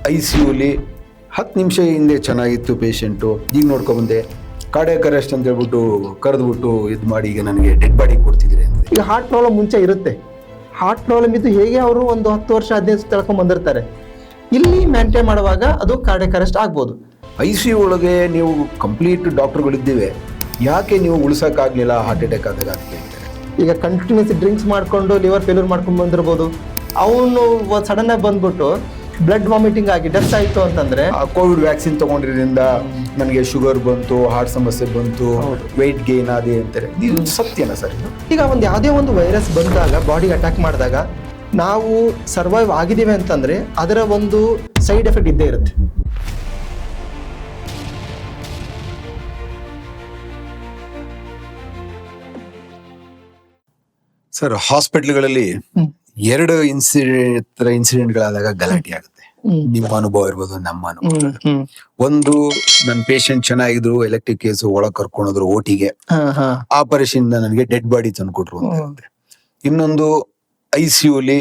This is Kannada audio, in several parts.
ICUಲಿ 10 ನಿಮಿಷ ಹಿಂದೆ ಚೆನ್ನಾಗಿತ್ತು ಪೇಷಂಟು, ಈಗ ನೋಡ್ಕೊಂಬಂದೆ ಕಾರ್ಡಿಯಾಕ್ ಅರೆಸ್ಟ್ ಅಂತ ಹೇಳ್ಬಿಟ್ಟು ಕರೆದ್ಬಿಟ್ಟು ಇದು ಮಾಡಿ ಈಗ ನನಗೆ ಡೆಡ್ ಬಾಡಿ ಕೊಡ್ತಿದ್ದೀರಿ ಅಂತ. ಈಗ ಹಾರ್ಟ್ ಪ್ರಾಬ್ಲಮ್ ಮುಂಚೆ ಇರುತ್ತೆ, ಹಾರ್ಟ್ ಪ್ರಾಬ್ಲಮ್ ಇದ್ದು ಹೇಗೆ ಅವರು ಒಂದು 10 ವರ್ಷ 15 ವರ್ಷ ತಳ್ಕೊಂಡ್ ಬಂದಿರ್ತಾರೆ, ಇಲ್ಲಿ ಮೇಂಟೈನ್ ಮಾಡುವಾಗ ಅದು ಕಾರ್ಡಿಯಾಕ್ ಅರೆಸ್ಟ್ ಆಗ್ಬೋದು. ICU ಒಳಗೆ ನೀವು ಕಂಪ್ಲೀಟ್ ಡಾಕ್ಟರ್ಗಳಿದ್ದೀವಿ, ಯಾಕೆ ನೀವು ಉಳಿಸೋಕ್ಕಾಗಲಿಲ್ಲ ಹಾರ್ಟ್ ಅಟ್ಯಾಕ್ ಆದಾಗ ಅಂತ ಹೇಳ್ತಾರೆ. ಈಗ ಕಂಟಿನ್ಯೂಸ್ ಡ್ರಿಂಕ್ಸ್ ಮಾಡ್ಕೊಂಡು ಲಿವರ್ ಫೇಲ್ಯೂರ್ ಮಾಡ್ಕೊಂಡು ಬಂದಿರ್ಬೋದು, ಅವನು ಸಡನ್ ಆಗಿ ಬಂದ್ಬಿಟ್ಟು ಬ್ಲಡ್ ವಾಮಿಟಿಂಗ್ ಆಗಿ ಡೆತ್ ಆಯಿತು ಅಂತಂದ್ರೆ, ಕೋವಿಡ್ ವ್ಯಾಕ್ಸಿನ್ ತಗೊಂಡಿರೋದ್ರಿಂದ ನನಗೆ ಶುಗರ್ ಬಂತು, ಹಾರ್ಟ್ ಸಮಸ್ಯೆ ಬಂತು, ವೆಯ್ಟ್ ಗೇನ್ ಆದಿ ಅಂತಾರೆ. ಇದು ಸತ್ಯನಾ ಸರ್? ಈಗ ಒಂದು ಯಾವುದೇ ಒಂದು ವೈರಸ್ ಬಂದಾಗ ಬಾಡಿಗೆ ಅಟ್ಯಾಕ್ ಮಾಡಿದಾಗ ನಾವು ಸರ್ವೈವ್ ಆಗಿದ್ದೀವಿ ಅಂತಂದ್ರೆ ಅದರ ಒಂದು ಸೈಡ್ ಎಫೆಕ್ಟ್ ಇದ್ದೇ ಇರುತ್ತೆ. ಸರ್, ಹಾಸ್ಪಿಟ್ಲ್ಗಳಲ್ಲಿ 2 ಇನ್ಸಿಡೆಂಟ್ಗಳಾದಾಗ ಗಲಾಟೆ ಆಗುತ್ತೆ. ನಿಮ್ಮ ಅನುಭವ ಇರ್ಬೋದು, ನಮ್ಮ ಅನುಭವ. ಒಂದು, ನನ್ನ ಪೇಷಂಟ್ ಚೆನ್ನಾಗಿದ್ರು, ಎಲೆಕ್ಟ್ರಿಕ್ ಕೇಸ್ ಒಳಗೆ ಕರ್ಕೊಂಡೋದ್ರು ಓಟಿಗೆ, ಆಪರೇಷನ್ ನನಗೆ ಡೆಡ್ ಬಾಡಿ ತಂದ್ಕೊಟ್ರು ಅಂತ. ಇನ್ನೊಂದು, ICUಲಿ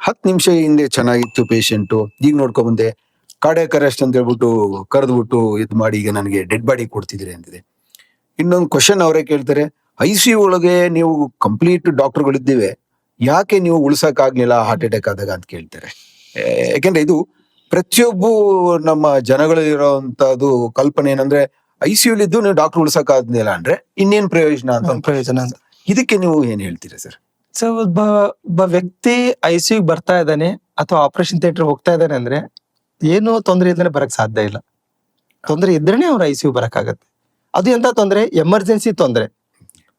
10 ನಿಮಿಷ ಹಿಂದೆ ಚೆನ್ನಾಗಿತ್ತು ಪೇಷಂಟು, ಈಗ ನೋಡ್ಕೊಂಬಂದೆ ಕಾರ್ಡಿಯಾಕ್ ಅರೆಸ್ಟ್ ಅಂತ ಹೇಳ್ಬಿಟ್ಟು ಕರೆದ್ಬಿಟ್ಟು ಇದು ಮಾಡಿ ಈಗ ನನಗೆ ಡೆಡ್ ಬಾಡಿ ಕೊಡ್ತಿದ್ದೀರಿ ಅಂತಿದೆ. ಇನ್ನೊಂದು ಕ್ವಶನ್ ಅವರೇ ಕೇಳ್ತಾರೆ, ICU ಒಳಗೆ ನೀವು ಕಂಪ್ಲೀಟ್ ಡಾಕ್ಟರ್ಗಳಿದ್ದೀವಿ, ಯಾಕೆ ನೀವು ಉಳಿಸೋಕ್ಕಾಗಲಿಲ್ಲ ಹಾರ್ಟ್ ಅಟ್ಯಾಕ್ ಆದಾಗ ಅಂತ ಕೇಳ್ತಾರೆ. ಯಾಕೆಂದ್ರೆ ಇದು ಪ್ರತಿಯೊಬ್ಬ ನಮ್ಮ ಜನಗಳಿರೋಂಥದ್ದು ಕಲ್ಪನೆ ಏನಂದ್ರೆ, ICUಲಿದ್ದು ನೀವು ಡಾಕ್ಟರ್ ಉಳಿಸೋಕ್ಕಾಗ್ಲಿಲ್ಲ ಅಂದ್ರೆ ಇನ್ನೇನ್ ಪ್ರಯೋಜನ ಅಂತ. ಇದಕ್ಕೆ ನೀವು ಏನ್ ಹೇಳ್ತೀರಾ ಸರ್? ಸರ್, ಒಬ್ಬ ವ್ಯಕ್ತಿ ICU ಬರ್ತಾ ಇದ್ದಾನೆ ಅಥವಾ ಆಪರೇಷನ್ ಥಿಯೇಟರ್ ಹೋಗ್ತಾ ಇದ್ದಾನೆ ಅಂದ್ರೆ ಏನು ತೊಂದರೆ ಇಲ್ಲದೆ ಬರಕ್ ಸಾಧ್ಯ ಇಲ್ಲ. ತೊಂದರೆ ಇದ್ರೇನೆ ಅವ್ರು ICU ಬರಕ್ಕಾಗತ್ತೆ. ಅದು ಎಂತ ತೊಂದರೆ? ಎಮರ್ಜೆನ್ಸಿ ತೊಂದರೆ,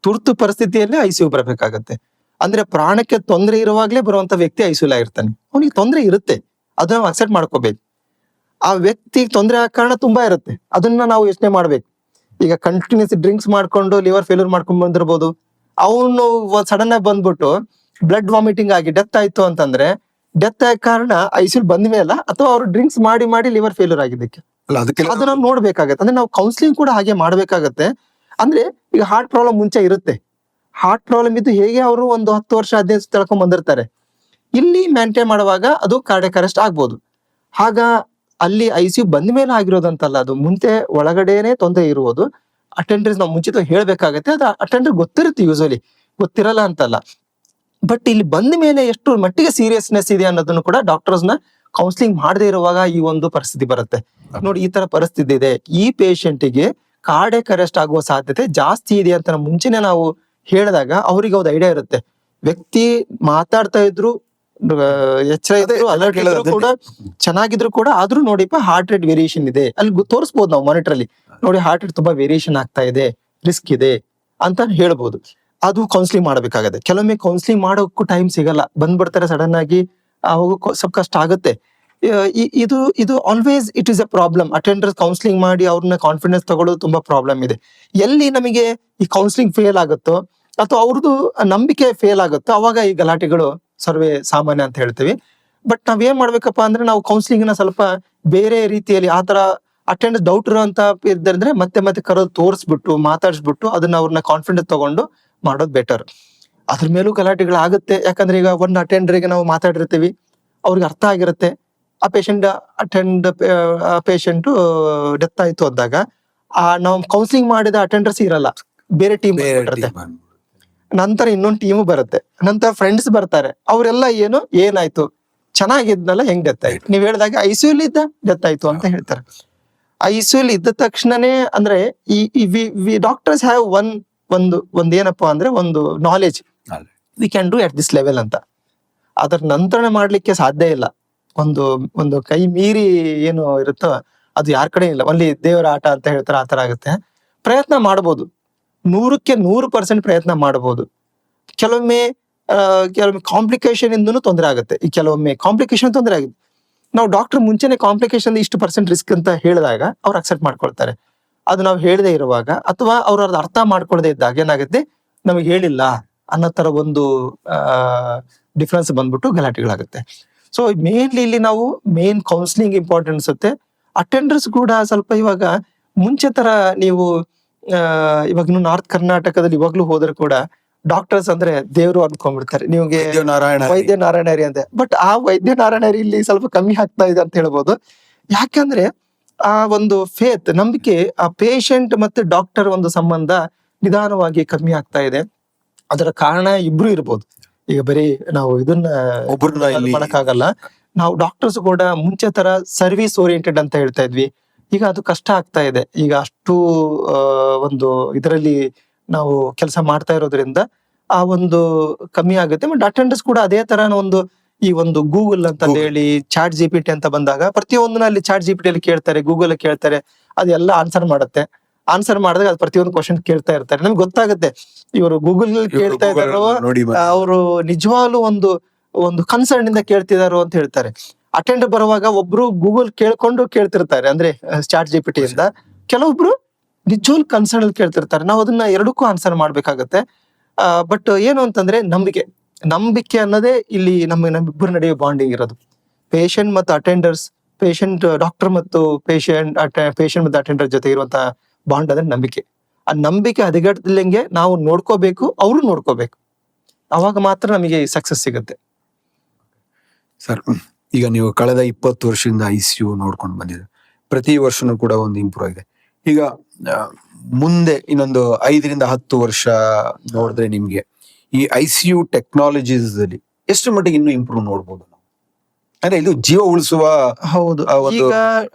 ತುರ್ತು ಪರಿಸ್ಥಿತಿಯಲ್ಲಿ ICU ಬರಬೇಕಾಗತ್ತೆ. ಅಂದ್ರೆ ಪ್ರಾಣಕ್ಕೆ ತೊಂದರೆ ಇರುವಾಗ್ಲೇ ಬರುವಂತ ವ್ಯಕ್ತಿ ICU ಆಗಿರ್ತಾನೆ, ಅವನಿಗೆ ತೊಂದರೆ ಇರುತ್ತೆ, ಅದನ್ನ ನಾವು ಅಕ್ಸೆಪ್ಟ್ ಮಾಡ್ಕೋಬೇಕು. ಆ ವ್ಯಕ್ತಿಗೆ ತೊಂದರೆ ಆಗ ಕಾರಣ ತುಂಬಾ ಇರುತ್ತೆ, ಅದನ್ನ ನಾವು ಯೋಚನೆ ಮಾಡ್ಬೇಕು. ಈಗ ಕಂಟಿನ್ಯೂಸ್ ಡ್ರಿಂಕ್ಸ್ ಮಾಡ್ಕೊಂಡು ಲಿವರ್ ಫೇಲ್ಯೂರ್ ಮಾಡ್ಕೊಂಡ್ ಬಂದಿರ್ಬೋದು, ಅವನು ಸಡನ್ ಆಗಿ ಬಂದ್ಬಿಟ್ಟು ಬ್ಲಡ್ ವಾಮಿಟಿಂಗ್ ಆಗಿ ಡೆತ್ ಆಯ್ತು ಅಂತಂದ್ರೆ, ಡೆತ್ ಆಗ ಕಾರಣ ICU ಬಂದ ಮೇಲೆ ಅಥವಾ ಅವ್ರು ಡ್ರಿಂಕ್ಸ್ ಮಾಡಿ ಲಿವರ್ ಫೇಲ್ಯೂರ್ ಆಗಿದ್ದಕ್ಕೆ, ಅದನ್ನ ನೋಡ್ಬೇಕಾಗತ್ತೆ. ಅಂದ್ರೆ ನಾವು ಕೌನ್ಸಿಲಿಂಗ್ ಕೂಡ ಹಾಗೆ ಮಾಡ್ಬೇಕಾಗತ್ತೆ. ಅಂದ್ರೆ ಈಗ ಹಾರ್ಟ್ ಪ್ರಾಬ್ಲಮ್ ಮುಂಚೆ ಇರುತ್ತೆ, ಹಾರ್ಟ್ ಪ್ರಾಬ್ಲಮ್ ಇದ್ದು ಹೇಗೆ ಅವರು ಒಂದು 10 ವರ್ಷ 15 ವರ್ಷ ತಳ್ಕೊಂಡ್ ಬಂದಿರ್ತಾರೆ, ಇಲ್ಲಿ ಮೇಂಟೈನ್ ಮಾಡುವಾಗ ಅದು ಕಾರ್ಡಿಯಾಕ್ ಅರೆಸ್ಟ್ ಆಗ್ಬೋದು. ಆಗ ಅಲ್ಲಿ ICU ಬಂದ ಮೇಲೆ ಆಗಿರೋದಂತಲ್ಲ, ಅದು ಮುಂಚೆ ಒಳಗಡೆನೆ ತೊಂದರೆ ಇರುವುದು. ಅಟೆಂಡರ್ಸ್ ನಾವು ಮುಂಚಿತ ಹೇಳ್ಬೇಕಾಗತ್ತೆ, ಅದು ಅಟೆಂಡರ್ ಗೊತ್ತಿರುತ್ತೆ, ಯೂಶಲಿ ಗೊತ್ತಿರಲ್ಲ ಅಂತಲ್ಲ. ಬಟ್ ಇಲ್ಲಿ ಬಂದ ಮೇಲೆ ಎಷ್ಟು ಮಟ್ಟಿಗೆ ಸೀರಿಯಸ್ನೆಸ್ ಇದೆ ಅನ್ನೋದನ್ನು ಕೂಡ ಡಾಕ್ಟರ್ಸ್ ನ ಕೌನ್ಸಿಲಿಂಗ್ ಮಾಡದೇ ಇರುವಾಗ ಈ ಒಂದು ಪರಿಸ್ಥಿತಿ ಬರುತ್ತೆ. ನೋಡಿ, ಈ ತರ ಪರಿಸ್ಥಿತಿ ಇದೆ, ಈ ಪೇಷಂಟಿಗೆ ಕಾರ್ಡಿಯಾಕ್ ಅರೆಸ್ಟ್ ಆಗುವ ಸಾಧ್ಯತೆ ಜಾಸ್ತಿ ಇದೆ ಅಂತ ಮುಂಚೆನೆ ನಾವು ಹೇಳಿದಾಗ ಅವರಿಗೆ ಒಂದು ಐಡಿಯಾ ಇರುತ್ತೆ. ವ್ಯಕ್ತಿ ಮಾತಾಡ್ತಾ ಇದ್ರು, ಎಚ್ಚರ ಇದ್ರು, ಅಲರ್ಟ್ ಇದ್ರು ಕೂಡ, ಚೆನ್ನಾಗಿದ್ರು ಕೂಡ, ಆದ್ರೂ ನೋಡಿಪ್ಪ ಹಾರ್ಟ್ ರೇಟ್ ವೇರಿಯೇಷನ್ ಇದೆ, ಅಲ್ಲಿ ತೋರಿಸಬಹುದು ನಾವು ಮಾನಿಟರ್ ಅಲ್ಲಿ. ನೋಡಿ, ಹಾರ್ಟ್ ರೇಟ್ ತುಂಬಾ ವೇರಿಯೇಷನ್ ಆಗ್ತಾ ಇದೆ, ರಿಸ್ಕ್ ಇದೆ ಅಂತ ಹೇಳ್ಬೋದು. ಅದು ಕೌನ್ಸಿಲಿಂಗ್ ಮಾಡಬೇಕಾಗತ್ತೆ. ಕೆಲವೊಮ್ಮೆ ಕೌನ್ಸಿಲಿಂಗ್ ಮಾಡೋಕ್ಕೂ ಟೈಮ್ ಸಿಗಲ್ಲ, ಬಂದ್ಬಿಡ್ತಾರೆ ಸಡನ್ ಆಗಿ, ಅವಾಗ ಸ್ವಲ್ಪ ಕಷ್ಟ ಆಗುತ್ತೆ. ಇದು always it is A problem. Attenders counselling ಮಾಡಿ ಅವ್ರನ್ನ ಕಾನ್ಫಿಡೆನ್ಸ್ ತಗೊಳ್ಳೋದು ತುಂಬಾ ಪ್ರಾಬ್ಲಮ್ ಇದೆ. ಎಲ್ಲಿ ನಮಗೆ ಈ ಕೌನ್ಸಿಲಿಂಗ್ ಫೇಲ್ ಆಗುತ್ತೋ ಅಥವಾ ಅವ್ರದ್ದು ನಂಬಿಕೆ ಫೇಲ್ ಆಗುತ್ತೋ ಅವಾಗ ಈ ಗಲಾಟೆಗಳು ಸರ್ವೇ ಸಾಮಾನ್ಯ ಅಂತ ಹೇಳ್ತೀವಿ. ಬಟ್ ನಾವೇನ್ ಮಾಡ್ಬೇಕಪ್ಪ ಅಂದ್ರೆ, ನಾವು ಕೌನ್ಸಿಲಿಂಗ್ ನ ಸ್ವಲ್ಪ ಬೇರೆ ರೀತಿಯಲ್ಲಿ, ಆತರ ಅಟೆಂಡರ್ಸ್ ಡೌಟ್ ಇರುವಂತ ಇದ್ರೆ ಮತ್ತೆ ಕರೋದು ತೋರಿಸ್ಬಿಟ್ಟು ಮಾತಾಡ್ಸ್ಬಿಟ್ಟು ಅದನ್ನ ಅವ್ರನ್ನ ಕಾನ್ಫಿಡೆನ್ಸ್ ತಗೊಂಡು ಮಾಡೋದು ಬೆಟರ್. ಅದ್ರ ಮೇಲೂ ಗಲಾಟೆಗಳಾಗುತ್ತೆ. ಯಾಕಂದ್ರೆ ಈಗ ಒಂದು ಅಟೆಂಡರ್ಗೆ ನಾವು ಮಾತಾಡಿರ್ತೀವಿ, ಅವ್ರಿಗೆ ಅರ್ಥ ಆಗಿರುತ್ತೆ, ಆ ಪೇಷಂಟ್ ಡೆತ್ ಆಯ್ತು ಅಂದಾಗ ನಾವು ಕೌನ್ಸಿಲಿಂಗ್ ಮಾಡಿದ ಅಟೆಂಡರ್ಸ್ ಇರಲ್ಲ, ಬೇರೆ ಟೀಮ್ ಇರುತ್ತೆ. ನಂತರ ಇನ್ನೊಂದು ಟೀಮು ಬರುತ್ತೆ, ನಂತರ ಫ್ರೆಂಡ್ಸ್ ಬರ್ತಾರೆ, ಅವರೆಲ್ಲ ಏನಾಯ್ತು, ಚೆನ್ನಾಗಿದ್ನಲ್ಲ, ಹೆಂಗ್ ಡೆತ್ ಆಯ್ತು, ನೀವ್ ಹೇಳಿದಾಗ ICU ಇದ್ದ ಡೆತ್ ಆಯ್ತು ಅಂತ ಹೇಳ್ತಾರೆ. ICU ಇದ್ದ ತಕ್ಷಣನೇ ಅಂದ್ರೆ ಈ ಡಾಕ್ಟರ್ಸ್ ಹ್ಯಾವ್ ಒಂದ್ ಏನಪ್ಪಾ ಅಂದ್ರೆ ಒಂದು knowledge, we can do at this level ಅಂತ. ಅದರ ನಂತರ ಮಾಡ್ಲಿಕ್ಕೆ ಸಾಧ್ಯ ಇಲ್ಲ. ಒಂದು ಕೈ ಮೀರಿ ಏನು ಇರುತ್ತೋ ಅದು ಯಾರ ಕಡೆ ಇಲ್ಲ, ಅಲ್ಲಿ ದೇವರ ಆಟ ಅಂತ ಹೇಳ್ತಾರೆ, ಆತರ ಆಗುತ್ತೆ. ಪ್ರಯತ್ನ ಮಾಡ್ಬೋದು, 100% ಪ್ರಯತ್ನ ಮಾಡ್ಬೋದು. ಕೆಲವೊಮ್ಮೆ ಕಾಂಪ್ಲಿಕೇಶನ್ ಇಂದನೂ ತೊಂದರೆ ಆಗುತ್ತೆ. ಈ ಕೆಲವೊಮ್ಮೆ ಕಾಂಪ್ಲಿಕೇಶನ್ ತೊಂದರೆ ಆಗುತ್ತೆ, ನಾವು ಡಾಕ್ಟರ್ ಮುಂಚೆನೆ ಕಾಂಪ್ಲಿಕೇಶನ್ ಇಷ್ಟು % ರಿಸ್ಕ್ ಅಂತ ಹೇಳಿದಾಗ ಅವ್ರು ಅಕ್ಸೆಪ್ಟ್ ಮಾಡ್ಕೊಳ್ತಾರೆ. ಅದು ನಾವು ಹೇಳದೆ ಇರುವಾಗ ಅಥವಾ ಅವ್ರ ಅರ್ಥ ಮಾಡ್ಕೊಳ್ಳದೆ ಇದ್ದಾಗ ಏನಾಗುತ್ತೆ, ನಮಗೆ ಹೇಳಿಲ್ಲ ಅನ್ನೋ ತರ ಒಂದು ಡಿಫ್ರೆನ್ಸ್ ಬಂದ್ಬಿಟ್ಟು ಗಲಾಟೆಗಳಾಗುತ್ತೆ. ಸೊ ಮೇನ್ಲಿ ಇಲ್ಲಿ ನಾವು ಕೌನ್ಸಿಲಿಂಗ್ ಇಂಪಾರ್ಟೆಂಟ್ ಅನ್ಸುತ್ತೆ. ಅಟೆಂಡರ್ಸ್ ಕೂಡ ಸ್ವಲ್ಪ ಇವಾಗ ಮುಂಚೆ ತರ ನೀವು ಇವಾಗ ನಾರ್ತ್ ಕರ್ನಾಟಕದಲ್ಲಿ ಇವಾಗ್ಲೂ ಹೋದ್ರೆ ಕೂಡ ಡಾಕ್ಟರ್ಸ್ ಅಂದ್ರೆ ದೇವ್ರು ಅನ್ಕೊಂಡ್ಬಿಡ್ತಾರೆ. ನಿಮ್ಗೆ ನಾರಾಯಣ ವೈದ್ಯ ನಾರಾಯಣರಿ ಅಂತೆ, ಬಟ್ ಆ ವೈದ್ಯ ನಾರಾಯಣರಿ ಇಲ್ಲಿ ಸ್ವಲ್ಪ ಕಮ್ಮಿ ಆಗ್ತಾ ಇದೆ ಅಂತ ಹೇಳ್ಬೋದು. ಯಾಕಂದ್ರೆ ಆ ಒಂದು ಫೇತ್, ನಂಬಿಕೆ, ಆ ಪೇಷಂಟ್ ಮತ್ತೆ ಡಾಕ್ಟರ್ ಒಂದು ಸಂಬಂಧ ನಿಧಾನವಾಗಿ ಕಮ್ಮಿ ಆಗ್ತಾ ಇದೆ. ಅದರ ಕಾರಣ ಇಬ್ರು ಇರ್ಬೋದು. ಈಗ ಬರೀ ನಾವು ಇದನ್ನ ಒಬ್ಬರನ್ನ ಇಲ್ಲಿ ಮಾಡಕ್ಕಾಗಲ್ಲ. ನಾವು ಡಾಕ್ಟರ್ಸ್ ಕೂಡ ಮುಂಚೆ ತರ ಸರ್ವಿಸ್ ಓರಿಯೆಂಟೆಡ್ ಅಂತ ಹೇಳ್ತಾ ಇದ್ವಿ, ಈಗ ಅದು ಕಷ್ಟ ಆಗ್ತಾ ಇದೆ. ಈಗ ಅಷ್ಟು ಒಂದು ಇದರಲ್ಲಿ ನಾವು ಕೆಲಸ ಮಾಡ್ತಾ ಇರೋದ್ರಿಂದ ಆ ಒಂದು ಕಮ್ಮಿ ಆಗುತ್ತೆ. ಬಟ್ ಅಟೆಂಡರ್ಸ್ ಕೂಡ ಅದೇ ತರ ಒಂದು ಈ ಒಂದು ಗೂಗಲ್ ಅಂತ ಹೇಳಿ ಚಾಟ್ ಜಿಪಿಟಿ ಅಂತ ಬಂದಾಗ ಪ್ರತಿಯೊಂದನ್ನ ಅಲ್ಲಿ ಚಾಟ್ ಜಿಪಿಟಿ ಅಲ್ಲಿ ಕೇಳ್ತಾರೆ, ಗೂಗಲ್ ಕೇಳ್ತಾರೆ, ಅದೆಲ್ಲ ಆನ್ಸರ್ ಮಾಡುತ್ತೆ. ಆನ್ಸರ್ ಮಾಡಿದಾಗ ಅದು ಪ್ರತಿಯೊಂದು ಕ್ವಶನ್ ಕೇಳ್ತಾ ಇರ್ತಾರೆ. ನಮ್ಗೆ ಗೊತ್ತಾಗುತ್ತೆ ಇವರು ಗೂಗಲ್ ಕೇಳ್ತಾ ಇದ್ದಾರೋ ಅವರು ನಿಜವಾಗ್ಲೂ ಒಂದು ಕನ್ಸರ್ನ್ ಇಂದ ಕೇಳ್ತಿದಾರೋ ಅಂತ ಹೇಳ್ತಾರೆ. ಅಟೆಂಡರ್ ಬರುವಾಗ ಒಬ್ರು ಗೂಗಲ್ ಕೇಳ್ಕೊಂಡು ಕೇಳ್ತಿರ್ತಾರೆ, ಅಂದ್ರೆ ಚಾಟ್ ಜಿಪಿಟಿ ಇಂದ. ಕೆಲವೊಬ್ರು ನಿಜವಾಗ್ಲೂ ಕನ್ಸರ್ನ್ ಅಲ್ಲಿ ಕೇಳ್ತಿರ್ತಾರೆ. ನಾವು ಅದನ್ನ ಎರಡಕ್ಕೂ ಆನ್ಸರ್ ಮಾಡ್ಬೇಕಾಗತ್ತೆ. ಬಟ್ ಏನು ಅಂತಂದ್ರೆ ನಂಬಿಕೆ ಅನ್ನೋದೇ ಇಲ್ಲಿ ನಮ್ಮಿಬ್ಬರ ನಡುವೆ ಬಾಂಡಿಂಗ್ ಇರೋದು. ಪೇಷಂಟ್ ಮತ್ತು ಅಟೆಂಡರ್ಸ್, ಪೇಷಂಟ್ ಡಾಕ್ಟರ್ ಮತ್ತು ಪೇಷಂಟ್ ಮತ್ತು ಅಟೆಂಡರ್ ಜೊತೆ ಇರುವಂತ ಬಾಂಡ್ ಅಂದ್ರೆ ನಂಬಿಕೆ. ಆ ನಂಬಿಕೆ ಹದಗೆಡ್ತಿಲ್ಲಂಗೆ ನಾವು ನೋಡ್ಕೋಬೇಕು, ಅವರು ನೋಡ್ಕೋಬೇಕು. ಅವಾಗ ಮಾತ್ರ ನಮಗೆ ಸಕ್ಸಸ್ ಸಿಗುತ್ತೆ. ಸರ್, ಈಗ ನೀವು ಕಳೆದ 20 ವರ್ಷದಿಂದ ICU ನೋಡ್ಕೊಂಡು ಬಂದಿದೆ. ಪ್ರತಿ ವರ್ಷನೂ ಕೂಡ ಒಂದು ಇಂಪ್ರೂವ್ ಆಗಿದೆ. ಈಗ ಮುಂದೆ ಇನ್ನೊಂದು 5 ರಿಂದ 10 ವರ್ಷ ನೋಡಿದ್ರೆ ನಿಮ್ಗೆ ಈ ICU ಟೆಕ್ನಾಲಜೀಸ್ ಅಲ್ಲಿ ಎಷ್ಟು ಮಟ್ಟಿಗೆ ಇನ್ನೂ ಇಂಪ್ರೂವ್ ನೋಡ್ಬೋದು ನಾವು? ಅಂದ್ರೆ ಇದು ಜೀವ ಉಳಿಸುವ. ಹೌದು, ಈಗ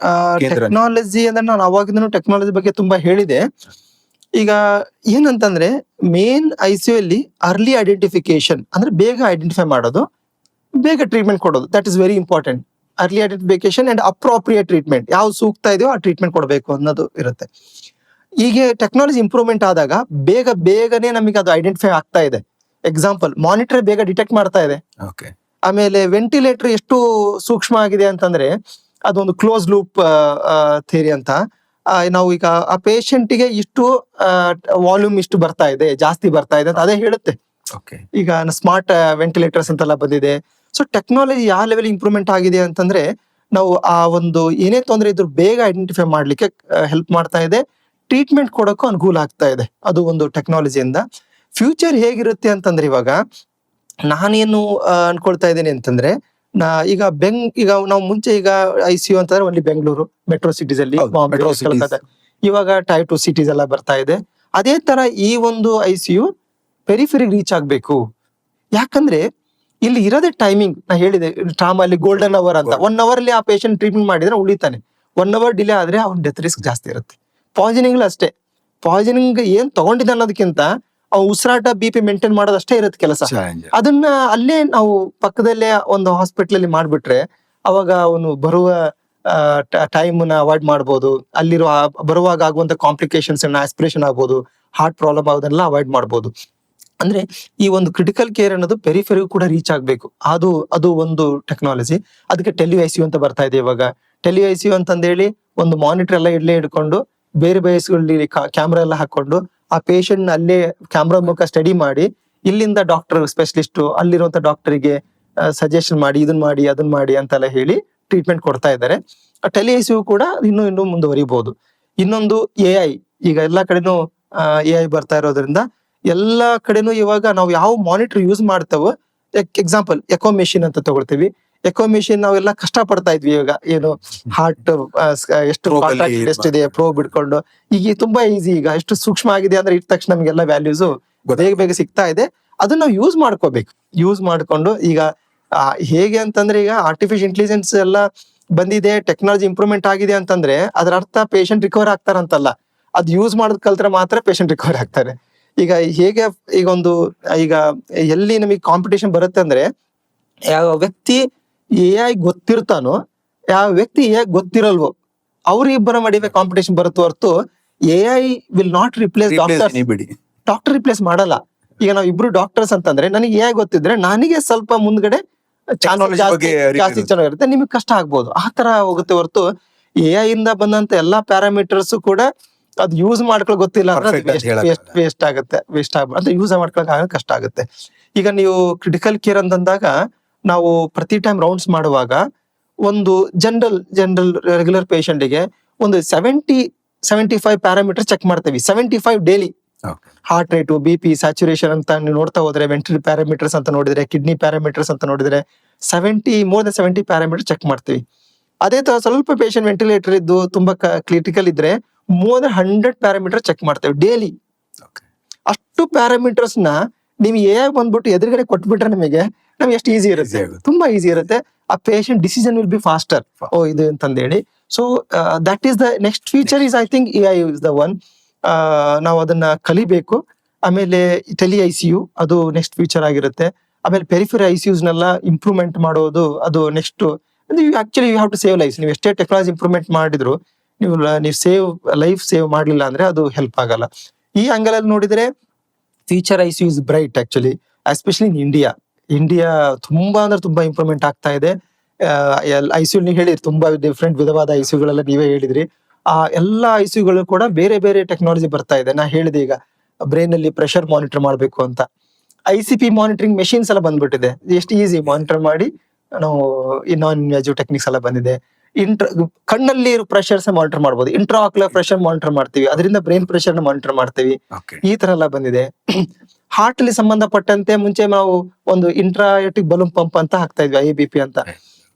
ಟೆಕ್ನಾಲಜಿ ಅಂದ್ರೆ ನಾನು ಅವಾಗಿಂದನೂ ಟೆಕ್ನಾಲಜಿ ಬಗ್ಗೆ ತುಂಬಾ ಹೇಳಿದೆ. ಈಗ ಏನಂತಂದ್ರೆ ಮೇನ್ ICU ಅಲ್ಲಿ ಅರ್ಲಿ ಐಡೆಂಟಿಫಿಕೇಶನ್ ಅಂದ್ರೆ ಬೇಗ ಐಡೆಂಟಿಫೈ ಮಾಡೋದು, ಬೇಗ ಟ್ರೀಟ್ಮೆಂಟ್ ಕೊಡೋದು. That is very important. Early identification and appropriate treatment, ಯಾವ್ದು ಸೂಕ್ತ ಇದೆಯೋ ಆ ಟ್ರೀಟ್ಮೆಂಟ್ ಕೊಡಬೇಕು ಅನ್ನೋದು ಇರುತ್ತೆ. ಈಗ ಟೆಕ್ನಾಲಜಿ ಇಂಪ್ರೂವ್ಮೆಂಟ್ ಆದಾಗ ಬೇಗನೆ ನಮಗೆ ಅದು ಐಡೆಂಟಿಫೈ ಆಗ್ತಾ ಇದೆ. ಎಕ್ಸಾಂಪಲ್, ಮಾನಿಟರ್ ಬೇಗ ಡಿಟೆಕ್ಟ್ ಮಾಡ್ತಾ ಇದೆ. ಆಮೇಲೆ ವೆಂಟಿಲೇಟರ್ ಎಷ್ಟು ಸೂಕ್ಷ್ಮ ಆಗಿದೆ ಅಂತಂದ್ರೆ ಅದೊಂದು ಕ್ಲೋಸ್ ಲೂಪ್ ಥಿಯರಿ ಅಂತ. ನಾವು ಈಗ ಆ ಪೇಷಂಟ್ಗೆ ಇಷ್ಟು ವಾಲ್ಯೂಮ್ ಇಷ್ಟು ಬರ್ತಾ ಇದೆ, ಜಾಸ್ತಿ ಬರ್ತಾ ಇದೆ ಅಂತ ಅದೇ ಹೇಳುತ್ತೆ. ಈಗ ಸ್ಮಾರ್ಟ್ ವೆಂಟಿಲೇಟರ್ಸ್ ಅಂತೆಲ್ಲ ಬಂದಿದೆ. ಸೊ ಟೆಕ್ನಾಲಜಿ ಯಾವ ಲೆವೆಲ್ ಇಂಪ್ರೂವ್ಮೆಂಟ್ ಆಗಿದೆ ಅಂತಂದ್ರೆ ನಾವು ಆ ಒಂದು ಏನೇ ತೊಂದರೆ ಇದ್ರು ಬೇಗ ಐಡೆಂಟಿಫೈ ಮಾಡ್ಲಿಕ್ಕೆ ಹೆಲ್ಪ್ ಮಾಡ್ತಾ ಇದೆ, ಟ್ರೀಟ್ಮೆಂಟ್ ಕೊಡೋಕ್ಕೂ ಅನುಕೂಲ ಆಗ್ತಾ ಇದೆ. ಅದು ಒಂದು ಟೆಕ್ನಾಲಜಿಯಿಂದ. ಫ್ಯೂಚರ್ ಹೇಗಿರುತ್ತೆ ಅಂತಂದ್ರೆ ಇವಾಗ ನಾನೇನು ಅನ್ಕೊಳ್ತಾ ಇದ್ದೇನೆ ಅಂತಂದ್ರೆ ಈಗ ನಾವು ಮುಂಚೆ ಈಗ ICU ಅಂತಂದ್ರೆ ಒನ್ಲಿ ಬೆಂಗಳೂರು ಮೆಟ್ರೋ ಸಿಟೀಸ್ ಅಲ್ಲಿ, ಇವಾಗ ಟೈರ್ 2 ಸಿಟೀಸ್ ಎಲ್ಲ ಬರ್ತಾ ಇದೆ. ಅದೇ ತರ ಈ ಒಂದು ICU ಪೆರಿಫೆರಿಗೆ ರೀಚ್ ಆಗ್ಬೇಕು. ಯಾಕಂದ್ರೆ ಇಲ್ಲಿ ಇರೋದೇ ಟೈಮಿಂಗ್, ನಾ ಹೇಳಿದೆ ಟ್ರಾಮಾ ಅಲ್ಲಿ ಗೋಲ್ಡನ್ ಅವರ್ ಅಂತ. 1 ಅವರ್ ಅಲ್ಲಿ ಆ ಪೇಷಂಟ್ ಟ್ರೀಟ್ಮೆಂಟ್ ಮಾಡಿದ್ರೆ ಉಳಿತಾನೆ. 1 ಅವರ್ ಡಿಲೇ ಆದ್ರೆ ಅವ್ನ ಡೆತ್ ರಿಸ್ಕ್ ಜಾಸ್ತಿ ಇರುತ್ತೆ. ಪಾಯ್ಸನಿಂಗ್ ಅಷ್ಟೇ, ಪಾಯ್ಸನಿಂಗ್ ಏನ್ ತಗೊಂಡಿದ್ದ ಅನ್ನೋದಕ್ಕಿಂತ ಉಸಿರಾಟ BP ಮೇಂಟೈನ್ ಮಾಡೋದಷ್ಟೇ ಇರುತ್ತೆ ಕೆಲಸ. ಅದನ್ನ ಅಲ್ಲೇ ನಾವು ಪಕ್ಕದಲ್ಲೇ ಒಂದು ಹಾಸ್ಪಿಟಲ್ ಅಲ್ಲಿ ಮಾಡ್ಬಿಟ್ರೆ ಅವಾಗ ಅವನು ಬರುವ ಟೈಮ್ ನ ಅವಾಯ್ಡ್ ಮಾಡ್ಬೋದು. ಬರುವಾಗ ಆಗುವಂತ ಕಾಂಪ್ಲಿಕೇಶನ್ಸ್ ಆಸ್ಪಿರೇಷನ್ ಆಗ್ಬೋದು, ಹಾರ್ಟ್ ಪ್ರಾಬ್ಲಮ್ ಆಗೋದನ್ನೆಲ್ಲ ಅವಾಯ್ಡ್ ಮಾಡ್ಬೋದು. ಅಂದ್ರೆ ಈ ಒಂದು ಕ್ರಿಟಿಕಲ್ ಕೇರ್ ಅನ್ನೋದು ಪೆರಿಫೆರಿಗೂ ಕೂಡ ರೀಚ್ ಆಗ್ಬೇಕು. ಅದು ಒಂದು ಟೆಕ್ನಾಲಜಿ. ಅದಕ್ಕೆ ICU ಅಂತ ಬರ್ತಾ ಇದೆ ಇವಾಗ. ICU ಅಂತಂದೇಳಿ ಒಂದು ಮಾನಿಟರ್ ಎಲ್ಲ ಇಲ್ಲೇ ಇಟ್ಕೊಂಡು ಬೇರೆ ಬಯಸ್ಗಳಲ್ಲಿ ಕ್ಯಾಮ್ರಾ ಎಲ್ಲ ಹಾಕೊಂಡು ಆ ಪೇಷಂಟ್ ನ ಅಲ್ಲೇ ಕ್ಯಾಮ್ರಾ ಮೂಲಕ ಸ್ಟಡಿ ಮಾಡಿ ಇಲ್ಲಿಂದ ಡಾಕ್ಟರ್ ಸ್ಪೆಷಲಿಸ್ಟ್ ಅಲ್ಲಿರುವಂತ ಡಾಕ್ಟರ್ಗೆ ಸಜೆಷನ್ ಮಾಡಿ ಇದನ್ನ ಮಾಡಿ ಅದನ್ನ ಮಾಡಿ ಅಂತೆಲ್ಲ ಹೇಳಿ ಟ್ರೀಟ್ಮೆಂಟ್ ಕೊಡ್ತಾ ಇದ್ದಾರೆ. ICU ಕೂಡ ಇನ್ನೂ ಮುಂದುವರಿಬಹುದು. ಇನ್ನೊಂದು AI, ಈಗ ಎಲ್ಲಾ ಕಡೆನೂ AI ಬರ್ತಾ ಇರೋದ್ರಿಂದ ಎಲ್ಲಾ ಕಡೆನೂ ಇವಾಗ ನಾವು ಯಾವ ಮಾನಿಟರ್ ಯೂಸ್ ಮಾಡ್ತೇವೋ, ಎಕ್ಸಾಂಪಲ್ ಎಕೋ ಮೆಷಿನ್ ಅಂತ ತಗೊಳ್ತೀವಿ. ಎಕೋ ಮೆಷಿನ್ ನಾವೆಲ್ಲ ಕಷ್ಟ ಪಡ್ತಾ ಇದ್ವಿ. ಇವಾಗ ಏನು ಹಾರ್ಟ್ ಎಷ್ಟಿದೆ ಪ್ರೋಬ್ ಬಿಡ್ಕೊಂಡು, ಈಗ ತುಂಬಾ ಈಸಿ. ಈಗ ಎಷ್ಟು ಸೂಕ್ಷ್ಮ ಆಗಿದೆ ಅಂದ್ರೆ ಇಟ್ಟ ತಕ್ಷಣ ನಮ್ಗೆಲ್ಲ ವ್ಯಾಲ್ಯೂಸ್ ಬೇಗ ಸಿಗ್ತಾ ಇದೆ. ಅದನ್ನ ನಾವು ಯೂಸ್ ಮಾಡ್ಕೋಬೇಕು. ಯೂಸ್ ಮಾಡ್ಕೊಂಡು ಈಗ ಹೇಗೆ ಅಂತಂದ್ರೆ ಈಗ ಆರ್ಟಿಫಿಷಿಯಲ್ ಇಂಟೆಲಿಜೆನ್ಸ್ ಎಲ್ಲ ಬಂದಿದೆ, ಟೆಕ್ನಾಲಜಿ ಇಂಪ್ರೂವ್ಮೆಂಟ್ ಆಗಿದೆ ಅಂತಂದ್ರೆ ಅದರ ಅರ್ಥ ಪೇಷಂಟ್ ರಿಕವರ್ ಆಗ್ತಾರಂತಲ್ಲ. ಅದು ಯೂಸ್ ಮಾಡೋದ್ ಕಲ್ತ್ರೆ ಮಾತ್ರ ಪೇಷಂಟ್ ರಿಕವರ್ ಆಗ್ತಾರೆ. ಈಗ ಹೇಗೆ ಈಗ ಎಲ್ಲಿ ನಮಗೆ ಕಾಂಪಿಟೇಷನ್ ಬರುತ್ತೆ ಅಂದ್ರೆ ಯಾವ ವ್ಯಕ್ತಿ AI ಗೊತ್ತಿರ್ತಾನೋ, ಯಾವ ವ್ಯಕ್ತಿ AI ಗೊತ್ತಿರಲ್ವೋ ಅವ್ರಿಬ್ಬರ ಮಡಿವೆ ಕಾಂಪಿಟೇಷನ್ ಬರುತ್ತೆ ಹೊರತು AI will not replace doctor replace ಮಾಡಲ್ಲ. ಈಗ ನಾವು ಇಬ್ರು ಡಾಕ್ಟರ್ಸ್ ಅಂತಂದ್ರೆ ನನಗೆ AI ಗೊತ್ತಿದ್ರೆ ನನಗೆ ಸ್ವಲ್ಪ ಮುಂದ್ಗಡೆ ಜಾಸ್ತಿ ಚೆನ್ನಾಗಿರುತ್ತೆ, ನಿಮಗೆ ಕಷ್ಟ ಆಗ್ಬೋದು. ಆ ತರ ಹೋಗುತ್ತೆ ಹೊರತು AI ಇಂದ ಬಂದಂತ ಎಲ್ಲಾ ಪ್ಯಾರಾಮೀಟರ್ಸ್ ಕೂಡ ಅದು ಯೂಸ್ ಮಾಡ್ಕೊಳಕ್ ಗೊತ್ತಿಲ್ಲ ಅಂದ್ರೆ ವೇಸ್ಟ್ ಆಗುತ್ತೆ. ಅಂದ್ರೆ ಯೂಸ್ ಮಾಡ್ಕೊಳಕ್ ಕಷ್ಟ ಆಗುತ್ತೆ. ಈಗ ನೀವು ಕ್ರಿಟಿಕಲ್ ಕೇರ್ ಅಂತಂದಾಗ ನಾವು ಪ್ರತಿ ಟೈಮ್ ರೌಂಡ್ಸ್ ಮಾಡುವಾಗ ಒಂದು ಜನರಲ್ ರೆಗ್ಯುಲರ್ ಪೇಷಂಟ್ಗೆ ಒಂದು 70-75 ಪ್ಯಾರಾಮೀಟರ್ ಚೆಕ್ ಮಾಡ್ತೀವಿ. 75 daily. Okay. Heart rate, BP, saturation ಅಂತ ನೀವು ನೋಡ್ತಾ ಹೋದ್ರೆ, ವೆಂಟ್ರಲ್ ಪ್ಯಾರಾಮೀಟರ್ಸ್ ಅಂತ ನೋಡಿದ್ರೆ, ಕಿಡ್ನಿ ಪ್ಯಾರಾಮೀಟರ್ಸ್ ಅಂತ ನೋಡಿದ್ರೆ, more than 70 ಪ್ಯಾರಾಮೀಟರ್ ಚೆಕ್ ಮಾಡ್ತೀವಿ. ಅದೇ ತರ ಸ್ವಲ್ಪ ಪೇಷಂಟ್ ವೆಂಟಿಲೇಟರ್ ಇದ್ದು ತುಂಬಾ ಕ್ರಿಟಿಕಲ್ ಇದ್ರೆ more than 100 ಪ್ಯಾರಾಮೀಟರ್ ಚೆಕ್ ಮಾಡ್ತೇವೆ ಡೈಲಿ. Okay. ಅಷ್ಟು ಪ್ಯಾರಾಮೀಟರ್ಸ್ ನ ನೀವು ಬಂದ್ಬಿಟ್ಟು ಎದುರುಗಡೆ ಕೊಟ್ಬಿಟ್ರೆ ನಮಗೆ ಎಷ್ಟು ಈಸಿ ಇರುತ್ತೆ, ತುಂಬಾ ಈಸಿ ಇರುತ್ತೆ. ಆ patient decision will be faster. ಓ ಇದು ಅಂತಂದೇಳಿ. So that is the next feature is I think AI is the one. ನಾವು ಅದನ್ನ ಕಲಿಬೇಕು. ಆಮೇಲೆ ಟೆಲಿ ICU ಅದು ನೆಕ್ಸ್ಟ್ ಫೀಚರ್ ಆಗಿರುತ್ತೆ. ಆಮೇಲೆ ಪೆರಿಫೆರಿ ICUs ನೆಲ್ಲ ಇಂಪ್ರೂವ್ಮೆಂಟ್ ಮಾಡೋದು ಅದು next. Actually you have to save life. ನೀವು ಎಷ್ಟೇ ಟೆಕ್ನಾಲಜಿ ಇಂಪ್ರೂವ್ಮೆಂಟ್ ಮಾಡಿದ್ರು ನೀವು ಲೈಫ್ ಸೇವ್ ಮಾಡ್ಲಿಲ್ಲ ಅಂದ್ರೆ ಅದು ಹೆಲ್ಪ್ ಆಗಲ್ಲ. ಈ ಆಂಗಲ್ ಅಲ್ಲಿ ನೋಡಿದ್ರೆ future ICU is bright actually, especially in India ತುಂಬಾ ಅಂದ್ರೆ ತುಂಬಾ ಇಂಪ್ರೂವ್ಮೆಂಟ್ ಆಗ್ತಾ ಇದೆ. ICU ನೀವು ಹೇಳಿದ್ರಿ, ತುಂಬಾ ವಿಧವಾದ ICUಗಳೆಲ್ಲ ನೀವೇ ಹೇಳಿದ್ರಿ. ಆ ಎಲ್ಲಾ ICUಗಳು ಕೂಡ ಬೇರೆ ಬೇರೆ ಟೆಕ್ನಾಲಜಿ ಬರ್ತಾ ಇದೆ. ನಾ ಹೇಳಿದೆ ಈಗ ಬ್ರೈನ್ ಅಲ್ಲಿ ಪ್ರೆಷರ್ ಮಾನಿಟರ್ ಮಾಡ್ಬೇಕು ಅಂತ ICP ಮಾನಿಟರಿಂಗ್ ಮೆಷಿನ್ಸ್ ಎಲ್ಲ ಬಂದ್ಬಿಟ್ಟಿದೆ. ಎಷ್ಟು ಈಸಿ ಮಾನಿಟರ್ ಮಾಡಿ ನಾವು ನಾನ್ ಇನ್ವೇಸಿವ್ ಟೆಕ್ನಿಕ್ಸ್ ಎಲ್ಲ ಬಂದಿದೆ. ಕಣ್ಣಲ್ಲಿ ಪ್ರೆಷರ್ಸ್ ಮಾನಿಟರ್ ಮಾಡ್ಬೋದು. ಇಂಟ್ರಾ ಆಕ್ಯುಲರ್ ಪ್ರೆಷರ್ ಮಾನಿಟರ್ ಮಾಡ್ತೀವಿ, ಅದರಿಂದ ಬ್ರೈನ್ ಪ್ರೆಷರ್ ಮಾನಿಟರ್ ಮಾಡ್ತೀವಿ. Okay. ಈ ತರ ಎಲ್ಲ ಬಂದಿದೆ. ಹಾರ್ಟ್ ಅಲ್ಲಿ ಸಂಬಂಧಪಟ್ಟಂತೆ ಮುಂಚೆ ನಾವು ಒಂದು ಇಂಟ್ರಾಯೋಟಿಕ್ ಬಲೂನ್ ಪಂಪ್ ಅಂತ ಹಾಕ್ತಾ ಇದ್ವಿ, IBP ಅಂತ.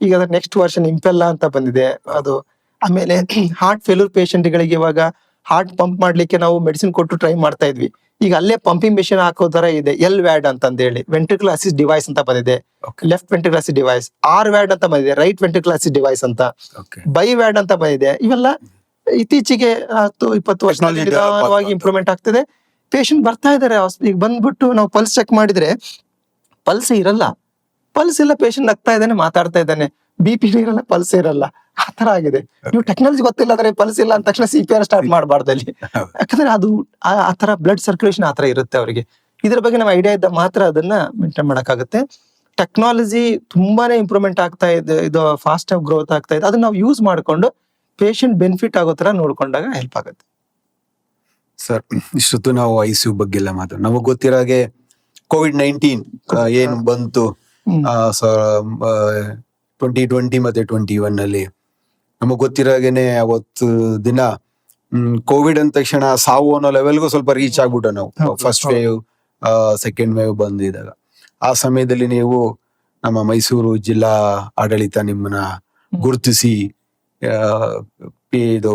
ಈಗ ಅದ್ರ ನೆಕ್ಸ್ಟ್ ವರ್ಷನ್ ಇಂಪೆಲ್ಲಾ ಅಂತ ಬಂದಿದೆ ಅದು. ಆಮೇಲೆ ಹಾರ್ಟ್ ಫೇಲ್ಯೂರ್ ಪೇಷಂಟ್ ಗಳಿಗೆ ಇವಾಗ ಹಾರ್ಟ್ ಪಂಪ್ ಮಾಡ್ಲಿಕ್ಕೆ ನಾವು ಮೆಡಿಸಿನ್ ಕೊಟ್ಟು ಟ್ರೈ ಮಾಡ್ತಾ ಇದ್ವಿ. ಈಗ ಅಲ್ಲೇ ಪಂಪಿಂಗ್ ಮೆಷಿನ್ ಹಾಕೋ ತರ ಇದೆ. LVAD ಅಂತಂದೇಳಿ ವೆಂಟ್ರಿಕಲ್ ಅಸಿಸ್ಟ್ ಡಿವೈಸ್ ಅಂತ ಬಂದಿದೆ. Okay. Left ventricle assist device. RVAD ಅಂತ ಬಂದಿದೆ, ರೈಟ್ ವೆಂಟ್ರಿಕಲ್ ಅಸಿಸ್ಟ್ ಡಿವೈಸ್ ಅಂತ. Okay. BiVAD ಅಂತ ಬಂದಿದೆ. ಇವೆಲ್ಲ ಇತ್ತೀಚೆಗೆ 10-20 ವರ್ಷದಲ್ಲಿ ನಿಧಾನವಾಗಿ ಇಂಪ್ರೂವ್ಮೆಂಟ್ ಆಗ್ತಿದೆ. ಪೇಷಂಟ್ ಬರ್ತಾ ಇದಾರೆ ಈಗ ಬಂದ್ಬಿಟ್ಟು ನಾವು ಪಲ್ಸ್ ಚೆಕ್ ಮಾಡಿದ್ರೆ ಪಲ್ಸ್ ಇರಲ್ಲ. ಪಲ್ಸ್ ಇಲ್ಲ, ಪೇಷಂಟ್ ನಗ್ತಾ ಇದ್ದಾನೆ, ಮಾತಾಡ್ತಾ ಇದ್ದಾನೆ, BP ಇರಲ್ಲ, ಪಲ್ಸ್ ಇರಲ್ಲ. ಆ ತರ ಆಗಿದೆ. ನೀವು ಟೆಕ್ನಾಲಜಿ ಗೊತ್ತಿಲ್ಲ ಅಂದ್ರೆ ಪಲ್ಸ್ ಇಲ್ಲ ಅಂದ ತಕ್ಷಣ CPR ಸ್ಟಾರ್ಟ್ ಮಾಡಬಾರ್ದು ಅಲ್ಲಿ. ಯಾಕಂದ್ರೆ ಅದು ಆ ತರ ಬ್ಲಡ್ ಸರ್ಕ್ಯುಲೇಷನ್ ಆ ತರ ಇರುತ್ತೆ ಅವರಿಗೆ. ಇದ್ರ ಬಗ್ಗೆ ನಾವು ಐಡಿಯಾ ಇದ್ದ ಮಾತ್ರ ಅದನ್ನ ಮೇಂಟೈನ್ ಮಾಡಕ್ಕಾಗುತ್ತೆ. ಟೆಕ್ನಾಲಜಿ ತುಂಬಾನೇ ಇಂಪ್ರೂವ್ಮೆಂಟ್ ಆಗ್ತಾ ಇದೆ, ಇದು ಫಾಸ್ಟ್ ಆಗಿ ಗ್ರೋತ್ ಆಗ್ತಾ ಇದೆ. ಅದನ್ನ ನಾವು ಯೂಸ್ ಮಾಡ್ಕೊಂಡು ಪೇಷಂಟ್ ಬೆನಿಫಿಟ್ ಆಗೋ ತರ ನೋಡ್ಕೊಂಡಾಗ ಹೆಲ್ಪ್ ಆಗುತ್ತೆ. ಸರ್, ಇಷ್ಟೊತ್ತು ನಾವು ICU ಬಗ್ಗೆ ಎಲ್ಲ ನಮಗ್ ಗೊತ್ತಿರೋ ಹಾಗೆ COVID-19 ಏನು ಬಂತು 2020 ಮತ್ತೆ 21 ಅಲ್ಲಿ, ನಮಗ್ ಗೊತ್ತಿರೋ ಹಾಗೇನೆ ಅವತ್ತು ದಿನ ಕೋವಿಡ್ ಅಂದ ತಕ್ಷಣ ಸಾವು ಅನ್ನೋ ಲೆವೆಲ್ಗೂ ಸ್ವಲ್ಪ ರೀಚ್ ಆಗ್ಬಿಟ್ಟು ನಾವು ಫಸ್ಟ್ ವೇವ್ ಸೆಕೆಂಡ್ ವೇವ್ ಬಂದಿದ್ದಾಗ. ಆ ಸಮಯದಲ್ಲಿ ನೀವು ನಮ್ಮ ಮೈಸೂರು ಜಿಲ್ಲಾ ಆಡಳಿತ ನಿಮ್ಮನ್ನ ಗುರುತಿಸಿ ಇದು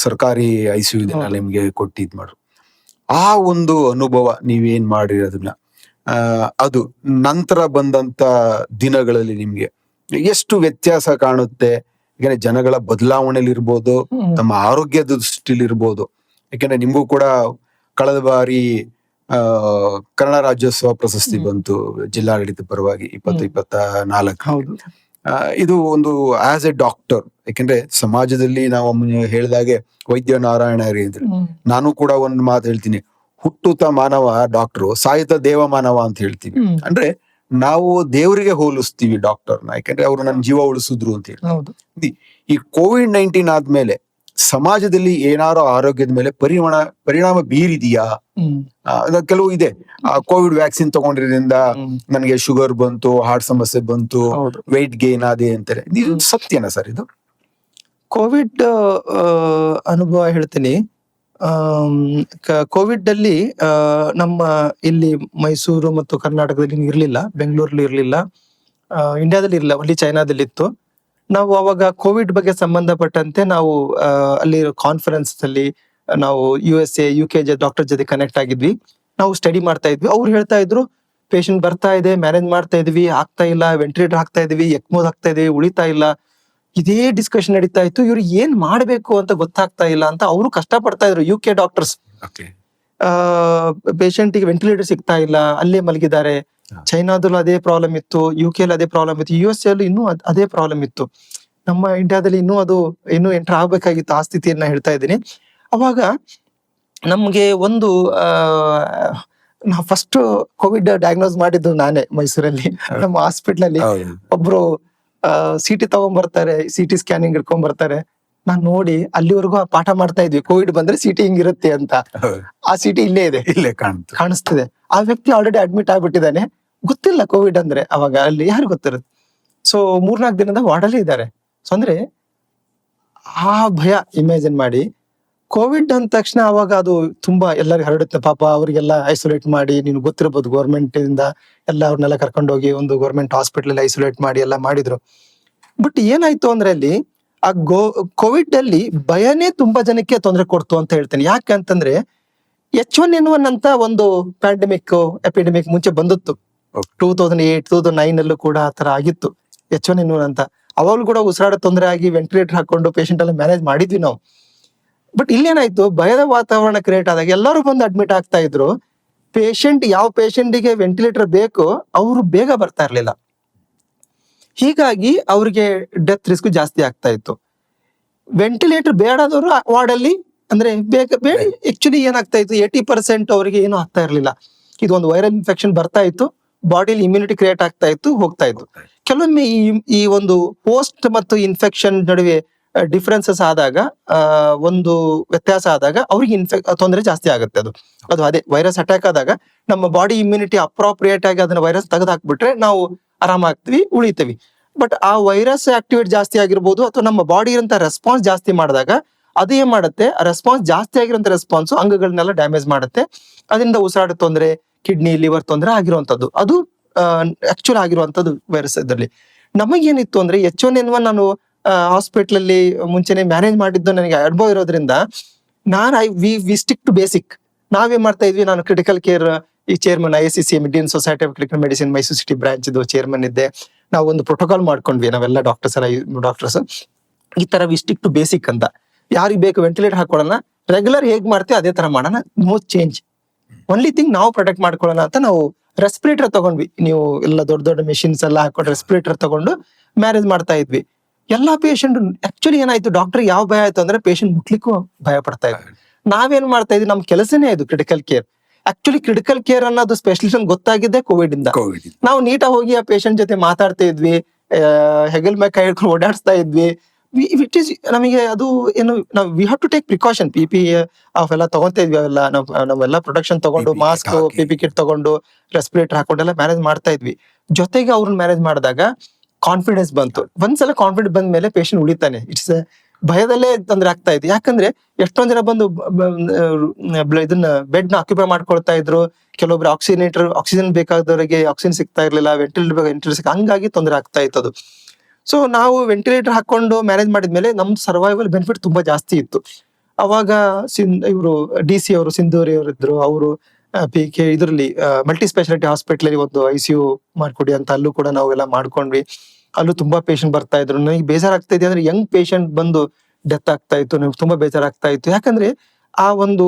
ಸರ್ಕಾರಿ ICU ಇದನ್ನ ನಿಮ್ಗೆ ಕೊಟ್ಟಿದ್ ಮಾಡ್ರು. ಆ ಒಂದು ಅನುಭವ ನೀವೇನ್ ಮಾಡಿರೋದನ್ನ ಅದು ನಂತರ ಬಂದಂತ ದಿನಗಳಲ್ಲಿ ನಿಮ್ಗೆ ಎಷ್ಟು ವ್ಯತ್ಯಾಸ ಕಾಣುತ್ತೆ? ಯಾಕಂದ್ರೆ ಜನಗಳ ಬದಲಾವಣೆಲಿ ಇರ್ಬೋದು, ತಮ್ಮ ಆರೋಗ್ಯದ ದೃಷ್ಟಿಲಿ ಇರ್ಬೋದು. ಯಾಕಂದ್ರೆ ನಿಮ್ಗೂ ಕೂಡ ಕಳೆದ ಬಾರಿ ಕನ್ನಡ ರಾಜ್ಯೋತ್ಸವ ಪ್ರಶಸ್ತಿ ಬಂತು ಜಿಲ್ಲಾಡಳಿತ ಪರವಾಗಿ 2024. ಇದು ಒಂದು ಆಸ್ ಎ ಡಾಕ್ಟರ್, ಯಾಕಂದ್ರೆ ಸಮಾಜದಲ್ಲಿ ನಾವು ಹೇಳಿದಾಗೆ ವೈದ್ಯ ನಾರಾಯಣ ಇದ್ರೆ, ನಾನು ಕೂಡ ಒಂದ್ ಮಾತು ಹೇಳ್ತೀನಿ, ಹುಟ್ಟುತ್ತ ಮಾನವ ಡಾಕ್ಟ್ರು, ಸಾಯುತ್ತ ದೇವ ಮಾನವ ಅಂತ ಹೇಳ್ತೀವಿ. ಅಂದ್ರೆ ನಾವು ದೇವರಿಗೆ ಹೋಲಿಸ್ತೀವಿ ಡಾಕ್ಟರ್ನ, ಯಾಕಂದ್ರೆ ಅವ್ರು ನನ್ನ ಜೀವ ಉಳಿಸಿದ್ರು ಅಂತ ಹೇಳಿ. ಈ COVID-19 ಆದ್ಮೇಲೆ ಸಮಾಜದಲ್ಲಿ ಏನಾರು ಆರೋಗ್ಯದ ಮೇಲೆ ಪರಿಣಾಮ ಬೀರಿದೆಯಾ? ಕೆಲವು ಇದೆ, ಕೋವಿಡ್ ವ್ಯಾಕ್ಸಿನ್ ತಗೊಂಡಿರೋದ್ರಿಂದ ನನಗೆ ಶುಗರ್ ಬಂತು, ಹಾರ್ಟ್ ಸಮಸ್ಯೆ ಬಂತು, ವೆಯ್ಟ್ ಗೇನ್ ಆದೆ ಅಂತಾರೆ. ಇದು ಸತ್ಯನಾ ಸರ್? ಇದು ಕೋವಿಡ್ ಅನುಭವ ಹೇಳ್ತೀನಿ. ಕೋವಿಡ್ ಅಲ್ಲಿ ನಮ್ಮ ಇಲ್ಲಿ ಮೈಸೂರು ಮತ್ತು ಕರ್ನಾಟಕದಲ್ಲಿ ಇರ್ಲಿಲ್ಲ, ಬೆಂಗಳೂರಲ್ಲಿ ಇರ್ಲಿಲ್ಲ, ಇಂಡಿಯಾದಲ್ಲಿ ಇರ್ಲಿಲ್ಲ, ಅಲ್ಲಿ ಚೈನಾದಲ್ಲಿ ಇತ್ತು. ನಾವು ಅವಾಗ ಕೋವಿಡ್ ಬಗ್ಗೆ ಸಂಬಂಧಪಟ್ಟಂತೆ ನಾವು ಅಲ್ಲಿ ಕಾನ್ಫರೆನ್ಸ್ ಅಲ್ಲಿ ನಾವು USA UK ಡಾಕ್ಟರ್ ಜೊತೆ ಕನೆಕ್ಟ್ ಆಗಿದ್ವಿ. ನಾವು ಸ್ಟಡಿ ಮಾಡ್ತಾ ಇದ್ವಿ. ಅವ್ರು ಹೇಳ್ತಾ ಇದ್ರು, ಪೇಷಂಟ್ ಬರ್ತಾ ಇದೆ, ಮ್ಯಾನೇಜ್ ಮಾಡ್ತಾ ಇದ್ವಿ, ಆಗ್ತಾ ಇಲ್ಲ, ವೆಂಟಿಲೇಟರ್ ಹಾಕ್ತಾ ಇದೀವಿ, ಎಕ್ಮೋದ್ ಹಾಕ್ತಾ ಇದೀವಿ, ಉಳಿತಾ ಇಲ್ಲ. ಇದೇ ಡಿಸ್ಕಷನ್ ನಡೀತಾ ಇತ್ತು. ಇವ್ರು ಏನ್ ಮಾಡ್ಬೇಕು ಅಂತ ಗೊತ್ತಾಗ್ತಾ ಇಲ್ಲ ಅಂತ ಅವರು ಕಷ್ಟ ಪಡ್ತಾ ಇದ್ರು. UK ಡಾಕ್ಟರ್ಸ್ ಪೇಷಂಟ್ ಗೆ ವೆಂಟಿಲೇಟರ್ ಸಿಗ್ತಾ ಇಲ್ಲ, ಅಲ್ಲೇ ಮಲಗಿದ್ದಾರೆ. ಚೈನಾದಲ್ಲೂ ಅದೇ ಪ್ರಾಬ್ಲಮ್ ಇತ್ತು, UK ಅಲ್ಲಿ ಅದೇ ಪ್ರಾಬ್ಲಮ್ ಇತ್ತು, USA ಅಲ್ಲಿ ಇನ್ನೂ ಅದೇ ಪ್ರಾಬ್ಲಮ್ ಇತ್ತು. ನಮ್ಮ ಇಂಡಿಯಾದಲ್ಲಿ ಇನ್ನೂ ಎಂಟರ್ ಆಗ್ಬೇಕಾಗಿತ್ತು. ಆ ಸ್ಥಿತಿಯನ್ನ ಹೇಳ್ತಾ ಇದ್ದೀನಿ. ಅವಾಗ ನಮ್ಗೆ ಒಂದು ನಾವು ಫಸ್ಟ್ ಕೋವಿಡ್ ಡಯಾಗ್ನೋಸ್ ಮಾಡಿದ್ದು ನಾನೇ ಮೈಸೂರಲ್ಲಿ. ನಮ್ಮ ಹಾಸ್ಪಿಟಲ್ ಅಲ್ಲಿ ಒಬ್ರು CT ತಗೊಂಡ್ಬರ್ತಾರೆ, CT ಸ್ಕ್ಯಾನಿಂಗ್ ಇಟ್ಕೊಂಡ್ ಬರ್ತಾರೆ. ನಾನ್ ನೋಡಿ ಅಲ್ಲಿವರೆಗೂ ಪಾಠ ಮಾಡ್ತಾ ಇದ್ವಿ, ಕೋವಿಡ್ ಬಂದ್ರೆ CT ಹಿಂಗಿರುತ್ತೆ ಅಂತ. ಆ CT ಇಲ್ಲೇ ಇದೆ, ಇಲ್ಲೇ ಕಾಣಿಸ್ತಿದೆ. ಆ ವ್ಯಕ್ತಿ ಆಲ್ರೆಡಿ ಅಡ್ಮಿಟ್ ಆಗ್ಬಿಟ್ಟಿದ್ದಾನೆ, ಗೊತ್ತಿಲ್ಲ ಕೋವಿಡ್ ಅಂದ್ರೆ. ಅವಾಗ ಅಲ್ಲಿ ಯಾರು ಗೊತ್ತಿರುತ್ತೆ. ಸೊ 3-4 ದಿನದ ವಾರ್ಡಲ್ಲೇ ಇದ್ದಾರೆ. ಸೊ ಅಂದ್ರೆ ಆ ಭಯ ಇಮ್ಯಾಜಿನ್ ಮಾಡಿ. ಕೋವಿಡ್ ಅಂದ ತಕ್ಷಣ ಅವಾಗ ಅದು ತುಂಬಾ ಎಲ್ಲರಿಗೂ ಹರಡುತ್ತೆ ಪಾಪ, ಅವರಿಗೆಲ್ಲ ಐಸೋಲೇಟ್ ಮಾಡಿ, ನೀನು ಗೊತ್ತಿರಬಹುದು ಗೌರ್ಮೆಂಟ್ ಇಂದ ಎಲ್ಲ ಅವ್ರನ್ನೆಲ್ಲ ಕರ್ಕೊಂಡೋಗಿ ಒಂದು ಗೌರ್ಮೆಂಟ್ ಹಾಸ್ಪಿಟಲ್ ಐಸೋಲೇಟ್ ಮಾಡಿ ಎಲ್ಲ ಮಾಡಿದ್ರು. ಬಟ್ ಏನಾಯ್ತು ಅಂದ್ರೆ ಅಲ್ಲಿ ಆ ಕೋವಿಡ್ ಅಲ್ಲಿ ಭಯನೇ ತುಂಬಾ ಜನಕ್ಕೆ ತೊಂದರೆ ಕೊಡ್ತು ಅಂತ ಹೇಳ್ತೇನೆ. ಯಾಕಂತಂದ್ರೆ H1N1 ಅಂತ ಒಂದು ಎಪಿಡೆಮಿಕ್ ಮುಂಚೆ ಬಂದಿತ್ತು. 2008 2009 ಅಲ್ಲೂ ಕೂಡ ಆ ತರ ಆಗಿತ್ತು H1N1 ಅಂತ. ಅವಾಗಲೂ ಕೂಡ ಉಸಿರಾಡ ತೊಂದರೆ ಆಗಿ ವೆಂಟಿಲೇಟರ್ ಹಾಕೊಂಡು ಪೇಷಂಟ್ ಎಲ್ಲ ಮ್ಯಾನೇಜ್ ಮಾಡಿದ್ವಿ ನಾವು. ಬಟ್ ಇಲ್ಲೇನಾಯ್ತು, ಭಯದ ವಾತಾವರಣ ಕ್ರಿಯೇಟ್ ಆದಾಗ ಎಲ್ಲರೂ ಬಂದು ಅಡ್ಮಿಟ್ ಆಗ್ತಾ ಇದ್ರು. ಯಾವ ಪೇಷಂಟಿಗೆ ವೆಂಟಿಲೇಟರ್ ಬೇಕೋ ಅವರು ಬೇಗ ಬರ್ತಾ ಇರ್ಲಿಲ್ಲ. ಹೀಗಾಗಿ ಅವ್ರಿಗೆ ಡೆತ್ ರಿಸ್ಕ್ ಜಾಸ್ತಿ ಆಗ್ತಾ ಇತ್ತು. ವೆಂಟಿಲೇಟರ್ ಬೇಡದವರು ವಾರ್ಡ್ ಅಲ್ಲಿ ಅಂದ್ರೆ ಬೇಡ ಆಕ್ಚುಲಿ ಏನಾಗ್ತಾ ಇತ್ತು, 80% ಅವರಿಗೆ ಏನು ಆಗ್ತಾ ಇರ್ಲಿಲ್ಲ. ಇದು ಒಂದು ವೈರಲ್ ಇನ್ಫೆಕ್ಷನ್ ಬರ್ತಾ ಇತ್ತು, ಬಾಡಿಲಿ ಇಮ್ಯುನಿಟಿ ಕ್ರಿಯೇಟ್ ಆಗ್ತಾ ಇತ್ತು, ಹೋಗ್ತಾ ಇತ್ತು. ಕೆಲವೊಮ್ಮೆ ಈ ಒಂದು ಪೋಸ್ಟ್ ಮತ್ತು ಇನ್ಫೆಕ್ಷನ್ ನಡುವೆ ಡಿಫ್ರೆನ್ಸಸ್ ಆದಾಗ, ಒಂದು ವ್ಯತ್ಯಾಸ ಆದಾಗ ಅವ್ರಿಗೆ ತೊಂದರೆ ಜಾಸ್ತಿ ಆಗುತ್ತೆ. ಅದು ಅದೇ ವೈರಸ್ ಅಟ್ಯಾಕ್ ಆದಾಗ ನಮ್ಮ ಬಾಡಿ ಇಮ್ಯುನಿಟಿ ಅಪ್ರೋಪ್ರಿಯೇಟ್ ಆಗಿ ಅದನ್ನ ವೈರಸ್ ತೆಗೆದು ಹಾಕ್ಬಿಟ್ರೆ ನಾವು ಆರಾಮಾಗ್ತೀವಿ, ಉಳಿತೀವಿ. ಬಟ್ ಆ ವೈರಸ್ ಆಕ್ಟಿವೇಟ್ ಜಾಸ್ತಿ ಆಗಿರ್ಬೋದು, ಅಥವಾ ನಮ್ಮ ಬಾಡಿ ಇರಂತ ರೆಸ್ಪಾನ್ಸ್ ಜಾಸ್ತಿ ಮಾಡಿದಾಗ ಅದು ಏನ್ ಮಾಡುತ್ತೆ, ಆ ರೆಸ್ಪಾನ್ಸ್ ಜಾಸ್ತಿ ಆಗಿರೋಂಥ ರೆಸ್ಪಾನ್ಸ್ ಅಂಗಗಳನ್ನೆಲ್ಲ ಡ್ಯಾಮೇಜ್ ಮಾಡುತ್ತೆ. ಅದರಿಂದ ಉಸಿರಾಟ ತೊಂದರೆ, ಕಿಡ್ನಿ ಲಿವರ್ ತೊಂದರೆ ಆಗಿರುವಂತದ್ದು ಅದು ಆಕ್ಚುಲ್ ಆಗಿರುವಂತದ್ದು ವೈರಸ್ ಇದರಲ್ಲಿ. ನಮಗೇನಿತ್ತು ಅಂದ್ರೆ H1N1 ನಾನು ಹಾಸ್ಪಿಟಲ್ ಅಲ್ಲಿ ಮುಂಚೆನೆ ಮ್ಯಾನೇಜ್ ಮಾಡಿದ್ದು ನನಗೆ ಅನುಭವ ಇರೋದ್ರಿಂದ ವಿ ಸ್ಟಿಕ್ ಟು ಬೇಸಿಕ್. ನಾವೇನ್ ಮಾಡ್ತಾ ಇದ್ವಿ, ನಾನು ಕ್ರಿಟಿಕಲ್ ಕೇರ್ ಈ chairman ISCCM Indian society of clinical medicine Mysuru city branch chairman ಇದ್ದೆ. ನಾವು ಒಂದು ಪ್ರೋಟೋಕಾಲ್ ಮಾಡ್ಕೊಂಡ್ವಿ ನಾವೆಲ್ಲ ಡಾಕ್ಟರ್ಸ್ ಈ ತರ ವಿ ಸ್ಟಿಕ್ ಟು ಬೇಸಿಕ್ ಅಂತ. ಯಾರಿಗೆ ಬೇಕು ವೆಂಟಿಲೇಟರ್ ಹಾಕೊಳ್ಳೋಣ, ರೆಗ್ಯುಲರ್ ಹೇಗ್ ಮಾಡ್ತೀವಿ ಅದೇ ತರ ಮಾಡೋಣ, ನೋ ಚೇಂಜ್. ಒನ್ಲಿ ಥಿಂಗ್ ನಾವು ಪ್ರೊಟೆಕ್ಟ್ ಮಾಡ್ಕೊಳ್ಳೋಣ ಅಂತ ನಾವು ರೆಸ್ಪಿರೇಟರ್ ತಗೊಂಡ್ವಿ. ನೀವು ಎಲ್ಲ ದೊಡ್ಡ ದೊಡ್ಡ ಮೆಷಿನ್ಸ್ ಎಲ್ಲ ಹಾಕೊಂಡು ರೆಸ್ಪಿರೇಟರ್ ತಗೊಂಡು ಮ್ಯಾನೇಜ್ ಮಾಡ್ತಾ ಇದ್ವಿ. ಎಲ್ಲಾ ಪೇಷಂಟ್ ಆಕ್ಚುಲಿ ಏನಾಯ್ತು, ಡಾಕ್ಟರ್ ಯಾವ ಭಯ ಆಯ್ತು ಅಂದ್ರೆ ಪೇಷಂಟ್ ಮುಟ್ಲಿಕ್ಕೂ ಭಯ ಪಡ್ತಾ ಇದ್ವಿ. ನಾವೇನ್ ಮಾಡ್ತಾ ಇದ್ವಿ, ನಮ್ ಕೆಲಸನೇ ಇದು critical care. Actually critical care ಅನ್ನೋದು ಸ್ಪೆಷಲಿಸ್ಟ್ ಗೊತ್ತಾಗಿದ್ದೆ ಕೋವಿಡ್ ಇಂದ. ನಾವು ನೀಟಾಗಿ ಹೋಗಿ ಆ ಪೇಷಂಟ್ ಜೊತೆ ಮಾತಾಡ್ತಾ ಇದ್ವಿ, ಹೆಗಲ್ ಮೇಲೆ ಕೈ ಹಿಡ್ಕೊಂಡು ಓಡಾಡಿಸ್ತಾ ಇದ್ವಿ. ವಿಟ್ ಇಸ್ ನಮಗೆ ಅದು ಏನು, ನಾವು we have to take precaution. PPE ಅವೆಲ್ಲ ತಗೊಂತಾ ಇದ್ವಿ, ಅವೆಲ್ಲ ನಾವೆಲ್ಲ ಪ್ರೊಟೆಕ್ಷನ್ ತಗೊಂಡು, ಮಾಸ್ಕ್ PP ಕಿಟ್ ತಗೊಂಡು, ರೆಸ್ಪಿರೇಟರ್ ಹಾಕೊಂಡೆಲ್ಲ ಮ್ಯಾನೇಜ್ ಮಾಡ್ತಾ ಇದ್ವಿ. ಜೊತೆಗೆ ಅವ್ರನ್ನ ಮ್ಯಾನೇಜ್ ಮಾಡಿದಾಗ ಕಾನ್ಫಿಡೆನ್ಸ್ ಬಂತು. ಒಂದ್ಸಲ ಕಾನ್ಫಿಡೆನ್ಸ್ ಬಂದ ಮೇಲೆ ಪೇಷಂಟ್ ಉಳಿತಾನೆ. ಇಟ್ಸ್ ಭಯದಲ್ಲೇ ತೊಂದರೆ ಆಗ್ತಾ ಇತ್ತು. ಯಾಕಂದ್ರೆ ಎಷ್ಟೊಂದ್ ಜನ ಬಂದು ಇದನ್ನ ಬೆಡ್ ನ ಆಕ್ಯುಪೈ ಮಾಡ್ಕೊಳ್ತಾ ಇದ್ರು. ಕೆಲವೊಬ್ರು ಆಕ್ಸಿಜನ್ ಬೇಕಾದವರಿಗೆ ಆಕ್ಸಿಜನ್ ಸಿಗ್ತಾ ಇರ್ಲಿಲ್ಲ, ವೆಂಟಿಲೇಟರ್ ಹಂಗಾಗಿ ತೊಂದರೆ ಆಗ್ತಾ ಇತ್ತು ಅದು. ಸೊ ನಾವು ವೆಂಟಿಲೇಟರ್ ಹಾಕೊಂಡು ಮ್ಯಾನೇಜ್ ಮಾಡಿದ್ಮೇಲೆ ನಮ್ ಸರ್ವೈವಲ್ ಬೆನಿಫಿಟ್ ತುಂಬಾ ಜಾಸ್ತಿ ಇತ್ತು. ಅವಾಗ ಇವರು DC ಅವರು ಸಿಂಧೂರಿ ಅವರು ಇದ್ರು. ಅವರು PK ಇದರಲ್ಲಿ ಮಲ್ಟಿ ಸ್ಪೆಷಾಲಿಟಿ ಹಾಸ್ಪಿಟಲ್ ಅಲ್ಲಿ ಒಂದು ICU ಮಾಡ್ಕೊಡಿ ಅಂತ ಅಲ್ಲೂ ಕೂಡ ನಾವೆಲ್ಲ ಮಾಡ್ಕೊಂಡ್ವಿ. ಅಲ್ಲೂ ತುಂಬಾ ಪೇಷಂಟ್ ಬರ್ತಾ ಇದ್ರು. ನನಗೆ ಬೇಜಾರಾಗ್ತಾ ಇದೆ ಅಂದ್ರೆ ಯಂಗ್ ಪೇಷಂಟ್ ಬಂದು ಡೆತ್ ಆಗ್ತಾ ಇತ್ತು. ನನಗೆ ತುಂಬಾ ಬೇಜಾರಾಗ್ತಾ ಇತ್ತು. ಯಾಕಂದ್ರೆ ಆ ಒಂದು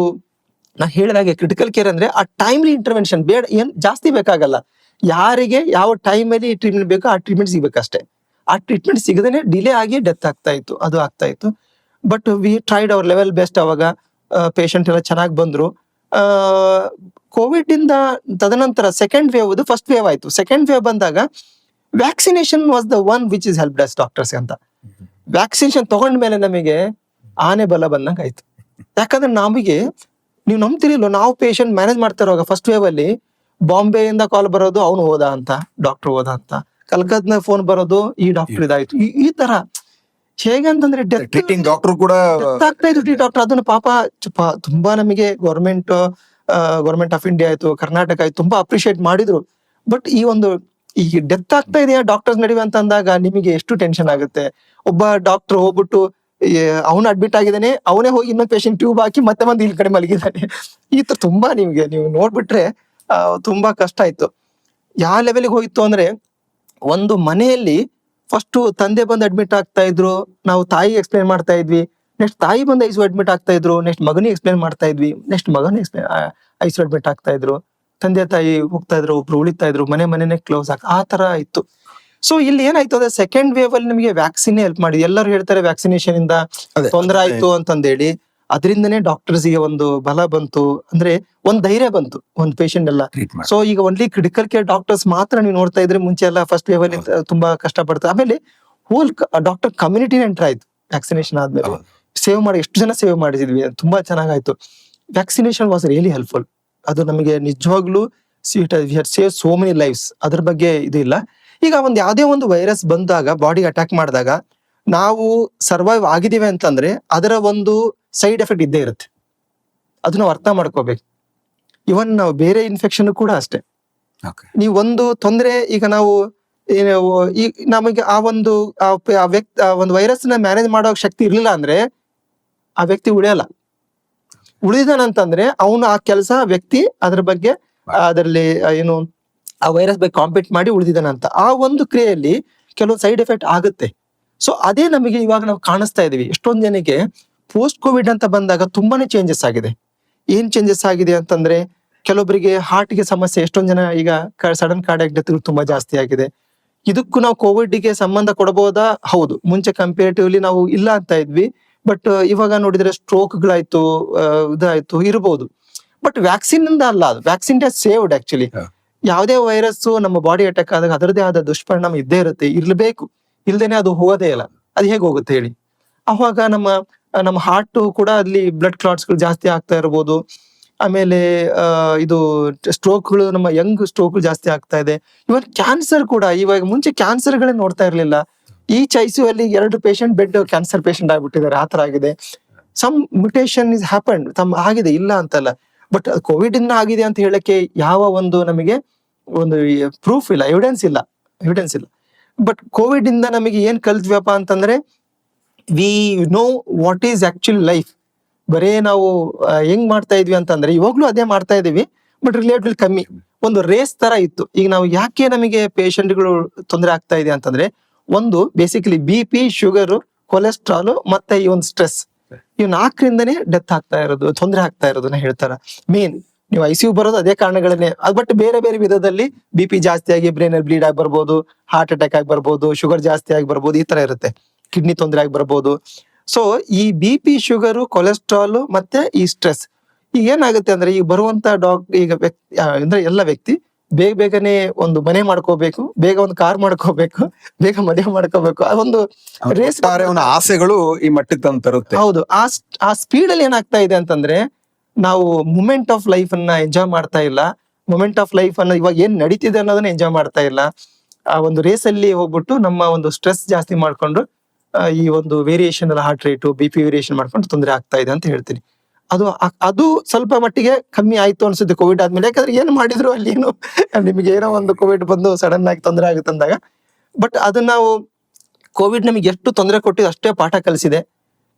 ನಾ ಹೇಳಿದಾಗೆ ಕ್ರಿಟಿಕಲ್ ಕೇರ್ ಅಂದ್ರೆ ಆ ಟೈಮ್ಲಿ ಇಂಟರ್ವೆನ್ಷನ್ ಏನ್ ಜಾಸ್ತಿ ಬೇಕಾಗಲ್ಲ. ಯಾರಿಗೆ ಯಾವ ಟೈಮಲ್ಲಿ ಟ್ರೀಟ್ಮೆಂಟ್ ಬೇಕೋ ಆ ಟ್ರೀಟ್ಮೆಂಟ್ ಸಿಗ್ಬೇಕಷ್ಟೇ. ಆ ಟ್ರೀಟ್ಮೆಂಟ್ ಸಿಗದೇನೆ ಡಿಲೇ ಆಗಿ ಡೆತ್ ಆಗ್ತಾ ಇತ್ತು, ಅದು ಆಗ್ತಾ ಇತ್ತು. But we tried hour level best. ಅವಾಗ ಪೇಷಂಟ್ ಎಲ್ಲ ಚೆನ್ನಾಗಿ ಬಂದ್ರು. ಕೋವಿಡ್ ಇಂದ ತದನಂತರ ಸೆಕೆಂಡ್ ವೇವ್, ಫಸ್ಟ್ ವೇವ್ ಆಯ್ತು. ಸೆಕೆಂಡ್ ವೇವ್ ಬಂದಾಗ vaccination was the one which is help us doctors ಅಂತ. ವ್ಯಾಕ್ಸಿನೇಷನ್ ತಗೊಂಡ್ಮೇಲೆ ನಮಗೆ ಆನೆ ಬಲ ಬಂದಂಗ ಆಯ್ತು. ಯಾಕಂದ್ರೆ ನಮಗೆ, ನೀವು ನಂಬ್ತಿರಿಲ್ಲ, ನಾವು ಪೇಷಂಟ್ ಮ್ಯಾನೇಜ್ ಮಾಡ್ತಾ ಇರುವಾಗ ಫಸ್ಟ್ ವೇವ್ ಅಲ್ಲಿ ಬಾಂಬೆಯಿಂದ ಕಾಲ್ ಬರೋದು, ಅವನು ಹೋದ ಅಂತ, ಡಾಕ್ಟರ್ ಹೋದ ಅಂತ. ಕಲ್ಕತ್ನ ಫೋನ್ ಬರೋದು, ಈ ಡಾಕ್ಟರ್ ಇದಾಯ್ತು. ಈ ತರ ಹೇಗಂತಂದ್ರೆ ಟ್ರೀಟಿಂಗ್ ಡಾಕ್ಟರ್ ಕೂಡ ಆಗ್ತಾ ಇತ್ತು. ಡಾಕ್ಟರ್ ಅದನ್ನ ಪಾಪ ತುಂಬಾ ನಮಗೆ ಗೌರ್ಮೆಂಟ್ ಆಫ್ ಇಂಡಿಯಾ ಆಯ್ತು, ಕರ್ನಾಟಕ ಆಯ್ತು, ತುಂಬಾ ಅಪ್ರಿಶಿಯೇಟ್ ಮಾಡಿದ್ರು. ಬಟ್ ಈ ಡೆತ್ ಆಗ್ತಾ ಇದೆಯಾ ಡಾಕ್ಟರ್ಸ್ ನಡುವೆ ಅಂತ ಅಂದಾಗ ನಿಮಗೆ ಎಷ್ಟು ಟೆನ್ಷನ್ ಆಗುತ್ತೆ. ಒಬ್ಬ ಡಾಕ್ಟರ್ ಹೋಗ್ಬಿಟ್ಟು ಅವನು ಅಡ್ಮಿಟ್ ಆಗಿದ್ದಾನೆ, ಅವನೇ ಹೋಗಿ ಇನ್ನೊಂದು ಪೇಷಂಟ್ ಟ್ಯೂಬ್ ಹಾಕಿ ಮತ್ತೆ ಬಂದು ಇಲ್ಲಿ ಕಡೆ ಮಲಗಿದ್ದಾನೆ. ಈ ತರ ತುಂಬಾ ನೀವು ನೋಡ್ಬಿಟ್ರೆ ತುಂಬಾ ಕಷ್ಟ ಆಯ್ತು. ಯಾವ ಲೆವೆಲ್ಗೆ ಹೋಯ್ತು ಅಂದ್ರೆ, ಒಂದು ಮನೆಯಲ್ಲಿ ಫಸ್ಟ್ ತಂದೆ ಬಂದು ಅಡ್ಮಿಟ್ ಆಗ್ತಾ ಇದ್ರು, ನಾವು ತಾಯಿ ಎಕ್ಸ್ಪ್ಲೇನ್ ಮಾಡ್ತಾ ಇದ್ವಿ. ನೆಕ್ಸ್ಟ್ ತಾಯಿ ಬಂದು ICU ಅಡ್ಮಿಟ್ ಆಗ್ತಾ ಇದ್ರು, ನೆಕ್ಸ್ಟ್ ಮಗನಿಗೆ ಎಕ್ಸ್ಪ್ಲೇನ್ ಮಾಡ್ತಾ ಇದ್ವಿ, ನೆಕ್ಸ್ಟ್ ಮಗನ ICU ಅಡ್ಮಿಟ್ ಆಗ್ತಾ ಇದ್ರು, ತಂದೆ ತಾಯಿ ಹೋಗ್ತಾ ಇದ್ರು, ಒಬ್ರು ಉಳಿತಾ ಇದ್ರು, ಮನೆನೇ ಕ್ಲೋಸ್ ಆ ತರ ಇತ್ತು. ಸೊ ಇಲ್ಲಿ ಏನಾಯ್ತು ಅಂದ್ರೆ ಸೆಕೆಂಡ್ ವೇವ್ ಅಲ್ಲಿ ನಮಗೆ ವ್ಯಾಕ್ಸಿನ್ ಹೆಲ್ಪ್ ಮಾಡಿ. ಎಲ್ಲರೂ ಹೇಳ್ತಾರೆ ವ್ಯಾಕ್ಸಿನೇಷನ್ ಇಂದ ತೊಂದರೆ ಆಯ್ತು ಅಂತಂದೇಳಿ. ಅದರಿಂದನೇ ಡಾಕ್ಟರ್ಸ್ ಗೆ ಒಂದು ಬಲ ಬಂತು, ಅಂದ್ರೆ ಒಂದ್ ಧೈರ್ಯ ಬಂತು ಒಂದ್ ಪೇಷಂಟ್ ಎಲ್ಲ. ಸೊ ಈಗ ಓನ್ಲಿ ಕ್ರಿಟಿಕಲ್ ಕೇರ್ ಡಾಕ್ಟರ್ಸ್ ಮಾತ್ರ ನೀವು ನೋಡ್ತಾ ಇದ್ರೆ, ಮುಂಚೆ ಎಲ್ಲ ಫಸ್ಟ್ ವೇವ್ ಅಲ್ಲಿ ತುಂಬಾ ಕಷ್ಟ ಪಡ್ತಾರೆ. ಆಮೇಲೆ ಹೋಲ್ ಡಾಕ್ಟರ್ ಕಮ್ಯುನಿಟಿ ಎಂಟರ್ ಆಯ್ತು ವ್ಯಾಕ್ಸಿನೇಷನ್ ಆದ್ಮೇಲೆ. ಸೇವ್ ಮಾಡಿ ಎಷ್ಟು ಜನ ಸೇವ್ ಮಾಡಿದ್ವಿ, ತುಂಬಾ ಚೆನ್ನಾಗಾಯ್ತು. Vaccination was really helpful. ಅದು ನಮಗೆ ನಿಜವಾಗ್ಲೂ ಸೇವ್ ಸೋ ಮೆನಿ ಲೈಫ್ಸ್. ಅದ್ರ ಬಗ್ಗೆ ಇದು ಇಲ್ಲ. ಈಗ ಯಾವುದೇ ಒಂದು ವೈರಸ್ ಬಂದಾಗ, ಬಾಡಿಗೆ ಅಟ್ಯಾಕ್ ಮಾಡಿದಾಗ ನಾವು ಸರ್ವೈವ್ ಆಗಿದೀವಿ ಅಂತಂದ್ರೆ ಅದರ ಒಂದು ಸೈಡ್ ಎಫೆಕ್ಟ್ ಇದ್ದೇ ಇರುತ್ತೆ. ಅದು ನಾವು ಅರ್ಥ ಮಾಡ್ಕೋಬೇಕು. ಇವನ್ ನಾವು ಬೇರೆ ಇನ್ಫೆಕ್ಷನ್ ಕೂಡ ಅಷ್ಟೇ. Okay. ನೀವು ಒಂದು ತೊಂದರೆ, ಈಗ ನಾವು ಏನು ಈ ನಮಗೆ ಆ ಒಂದು ಒಂದು ವೈರಸ್ ನ ಮ್ಯಾನೇಜ್ ಮಾಡೋ ಶಕ್ತಿ ಇರ್ಲಿಲ್ಲ ಅಂದ್ರೆ ಆ ವ್ಯಕ್ತಿ ಉಳಿಯಲ್ಲ. ಉಳಿದಾನಂತಂದ್ರೆ ಅವನು ಆ ಕೆಲಸ ವ್ಯಕ್ತಿ ಅದ್ರ ಬಗ್ಗೆ ಅದರಲ್ಲಿ ಏನು ಆ ವೈರಸ್ ಬಗ್ಗೆ ಕಾಂಪೀಟ್ ಮಾಡಿ ಉಳಿದಿದ್ದಾನಂತ. ಆ ಒಂದು ಕ್ರಿಯೆಯಲ್ಲಿ ಕೆಲವೊಂದು ಸೈಡ್ ಎಫೆಕ್ಟ್ ಆಗುತ್ತೆ. ಸೊ ಅದೇ ನಮಗೆ ಇವಾಗ ನಾವು ಕಾಣಿಸ್ತಾ ಇದೀವಿ. ಎಷ್ಟೊಂದು ಜನಕ್ಕೆ ಪೋಸ್ಟ್ ಕೋವಿಡ್ ಅಂತ ಬಂದಾಗ ತುಂಬಾನೇ ಚೇಂಜಸ್ ಆಗಿದೆ. ಏನ್ ಚೇಂಜಸ್ ಆಗಿದೆ ಅಂತಂದ್ರೆ, ಕೆಲವೊಬ್ಬರಿಗೆ ಹಾರ್ಟ್ಗೆ ಸಮಸ್ಯೆ, ಎಷ್ಟೊಂದು ಜನ ಈಗ ಸಡನ್ ಕಾರ್ಡಿಯಾಕ್ ಡೆತ್ ತುಂಬಾ ಜಾಸ್ತಿ ಆಗಿದೆ. ಇದಕ್ಕೂ ನಾವು ಕೋವಿಡ್ಗೆ ಸಂಬಂಧ ಕೊಡಬಹುದಾ? ಹೌದು, ಮುಂಚೆ ಕಂಪೇರಿಟಿವ್ಲಿ ನಾವು ಇಲ್ಲ ಅಂತ ಇದ್ವಿ. ಬಟ್ ಇವಾಗ ನೋಡಿದ್ರೆ ಸ್ಟ್ರೋಕ್ಗಳಾಯ್ತು, ಇದಾಯ್ತು, ಇರಬಹುದು. ಬಟ್ ವ್ಯಾಕ್ಸಿನ್ ಇಂದ ಅಲ್ಲ, ಅದು ವ್ಯಾಕ್ಸಿನ್ ಹ್ಯಾಸ್ ಸೇವ್ಡ್ ಆಕ್ಚುಲಿ. ಯಾವುದೇ ವೈರಸ್ ನಮ್ಮ ಬಾಡಿ ಅಟ್ಯಾಕ್ ಆದಾಗ ಅದರದೇ ಆದ ದುಷ್ಪರಿಣಾಮ ಇದ್ದೇ ಇರುತ್ತೆ, ಇರ್ಲೇಬೇಕು. ಇಲ್ದೇನೆ ಅದು ಹೋಗೋದೇ ಇಲ್ಲ. ಅದು ಹೇಗೆ ಹೋಗುತ್ತೆ ಹೇಳಿ? ಅವಾಗ ನಮ್ಮ ಹಾರ್ಟ್ ಕೂಡ ಅಲ್ಲಿ ಬ್ಲಡ್ ಕ್ಲಾಟ್ಸ್ಗಳು ಜಾಸ್ತಿ ಆಗ್ತಾ ಇರ್ಬೋದು. ಆಮೇಲೆ ಇದು ಸ್ಟ್ರೋಕ್ಗಳು, ನಮ್ಮ ಯಂಗ್ ಸ್ಟ್ರೋಕ್ ಜಾಸ್ತಿ ಆಗ್ತಾ ಇದೆ. ಇವನ್ ಕ್ಯಾನ್ಸರ್ ಕೂಡ, ಇವಾಗ ಮುಂಚೆ ಕ್ಯಾನ್ಸರ್ಗಳೇ ನೋಡ್ತಾ ಇರ್ಲಿಲ್ಲ. ಈ ICU ಅಲ್ಲಿ 2 ಪೇಷಂಟ್ ಬೆಡ್ ಕ್ಯಾನ್ಸರ್ ಪೇಷಂಟ್ ಆಗ್ಬಿಟ್ಟಿದ್ದಾರೆ, ಆತರ ಆಗಿದೆ. ಸಮ್ ಮ್ಯುಟೇಷನ್ ಇಸ್ ಹ್ಯಾಪನ್ಡ್, ಆಗಿದೆ, ಇಲ್ಲ ಅಂತಲ್ಲ. ಬಟ್ ಕೋವಿಡ್ ಇಂದ ಆಗಿದೆ ಅಂತ ಹೇಳಕ್ಕೆ ಯಾವ ಒಂದು ನಮಗೆ ಒಂದು ಪ್ರೂಫ್ ಇಲ್ಲ, ಎವಿಡೆನ್ಸ್ ಇಲ್ಲ. ಬಟ್ ಕೋವಿಡ್ ಇಂದ ನಮಗೆ ಏನ್ ಕಲ್ತ್ವ್ಯಪ್ಪ ಅಂತಂದ್ರೆ, we know what is actually life. ಬರೇ ನಾವು ಹೆಂಗ್ ಮಾಡ್ತಾ ಇದ್ವಿ ಅಂತಂದ್ರೆ, ಇವಾಗ್ಲೂ ಅದೇ ಮಾಡ್ತಾ ಇದೀವಿ, ಬಟ್ ರಿಲೇಟಿವ್ ಕಮ್ಮಿ. ಒಂದು ರೇಸ್ ತರ ಇತ್ತು. ಈಗ ನಾವು ಯಾಕೆ ನಮಗೆ ಪೇಷಂಟ್ಗಳು ತೊಂದರೆ ಆಗ್ತಾ ಇದೆ ಅಂತಂದ್ರೆ, ಒಂದು ಬೇಸಿಕಲಿ BP, ಶುಗರ್, ಕೊಲೆಸ್ಟ್ರಾಲ್ ಮತ್ತೆ ಈ ಒಂದು ಸ್ಟ್ರೆಸ್, ಇವ್ 4ರಿಂದನೇ ಡೆತ್ ಆಗ್ತಾ ಇರೋದು, ತೊಂದರೆ ಆಗ್ತಾ ಇರೋದನ್ನ ಹೇಳ್ತಾರ. ಮೇನ್ ನೀವು ICU ಬರೋದು ಅದೇ ಕಾರಣಗಳನ್ನೇ. ಬಟ್ ಬೇರೆ ಬೇರೆ ವಿಧದಲ್ಲಿ BP ಜಾಸ್ತಿ ಆಗಿ ಬ್ರೈನ್ ಅಲ್ಲಿ ಬ್ಲೀಡ್ ಆಗಿ ಬರ್ಬೋದು, ಹಾರ್ಟ್ ಅಟ್ಯಾಕ್ ಆಗಿ ಬರ್ಬೋದು, ಶುಗರ್ ಜಾಸ್ತಿ ಆಗಿ ಬರ್ಬೋದು, ಈ ತರ ಇರುತ್ತೆ. ಕಿಡ್ನಿ ತೊಂದರೆ ಆಗಿ ಬರ್ಬೋದು. ಸೊ ಈ BP, ಶುಗರು, ಕೊಲೆಸ್ಟ್ರಾಲ್ ಮತ್ತೆ ಈ ಸ್ಟ್ರೆಸ್, ಈಗ ಏನಾಗುತ್ತೆ ಅಂದ್ರೆ, ಈಗ ಬರುವಂತ ಈಗ ಅಂದ್ರೆ ಎಲ್ಲ ವ್ಯಕ್ತಿ ಬೇಗನೆ ಒಂದು ಮನೆ ಮಾಡ್ಕೋಬೇಕು, ಬೇಗ ಒಂದು ಕಾರ್ ಮಾಡ್ಕೋಬೇಕು, ಬೇಗ ಮದುವೆ ಮಾಡ್ಕೋಬೇಕು, ಅದೊಂದು ರೇಸ್. ಅವನ ಆಸೆಗಳು ಈ ಮಟ್ಟಿಗೆ ತಂದು ತರುತ್ತೆ. ಹೌದು, ಆ ಸ್ಪೀಡ್ ಅಲ್ಲಿ ಏನಾಗ್ತಾ ಇದೆ ಅಂತಂದ್ರೆ, ನಾವು ಮೂಮೆಂಟ್ ಆಫ್ ಲೈಫ್ ಅನ್ನ ಎಂಜಾಯ್ ಮಾಡ್ತಾ ಇಲ್ಲ. ಮೂಮೆಂಟ್ ಆಫ್ ಲೈಫ್ ಅನ್ನ ಇವಾಗ ಏನ್ ನಡೀತಿದೆ ಅನ್ನೋದನ್ನ ಎಂಜಾಯ್ ಮಾಡ್ತಾ ಇಲ್ಲ. ಆ ಒಂದು ರೇಸ್ ಅಲ್ಲಿ ಹೋಗ್ಬಿಟ್ಟು ನಮ್ಮ ಒಂದು ಸ್ಟ್ರೆಸ್ ಜಾಸ್ತಿ ಮಾಡ್ಕೊಂಡು ಈ ಒಂದು ವೇರಿಯೇಷನ್ ಅಲ್ಲ, ಹಾರ್ಟ್ ರೇಟು, BP ವೇರಿಯೇಷನ್ ಮಾಡ್ಕೊಂಡು ತೊಂದರೆ ಆಗ್ತಾ ಇದೆ ಅಂತ ಹೇಳ್ತೀನಿ. ಅದು ಸ್ವಲ್ಪ ಮಟ್ಟಿಗೆ ಕಮ್ಮಿ ಆಯ್ತು ಅನ್ಸುತ್ತೆ ಕೋವಿಡ್ ಆದ್ಮೇಲೆ. ಯಾಕಂದ್ರೆ ಏನ್ ಮಾಡಿದ್ರು ಅಲ್ಲಿ ಏನು ನಿಮಗೆ ಏನೋ ಒಂದು ಕೋವಿಡ್ ಬಂದು ಸಡನ್ ಆಗಿ ತೊಂದರೆ ಆಗುತ್ತೆ ಅಂದಾಗ. ಬಟ್ ಅದನ್ನ ನಾವು ಕೋವಿಡ್ ನಮಗೆ ಎಷ್ಟು ತೊಂದರೆ ಕೊಟ್ಟಿದ್ದು ಅಷ್ಟೇ ಪಾಠ ಕಲಿಸಿದೆ.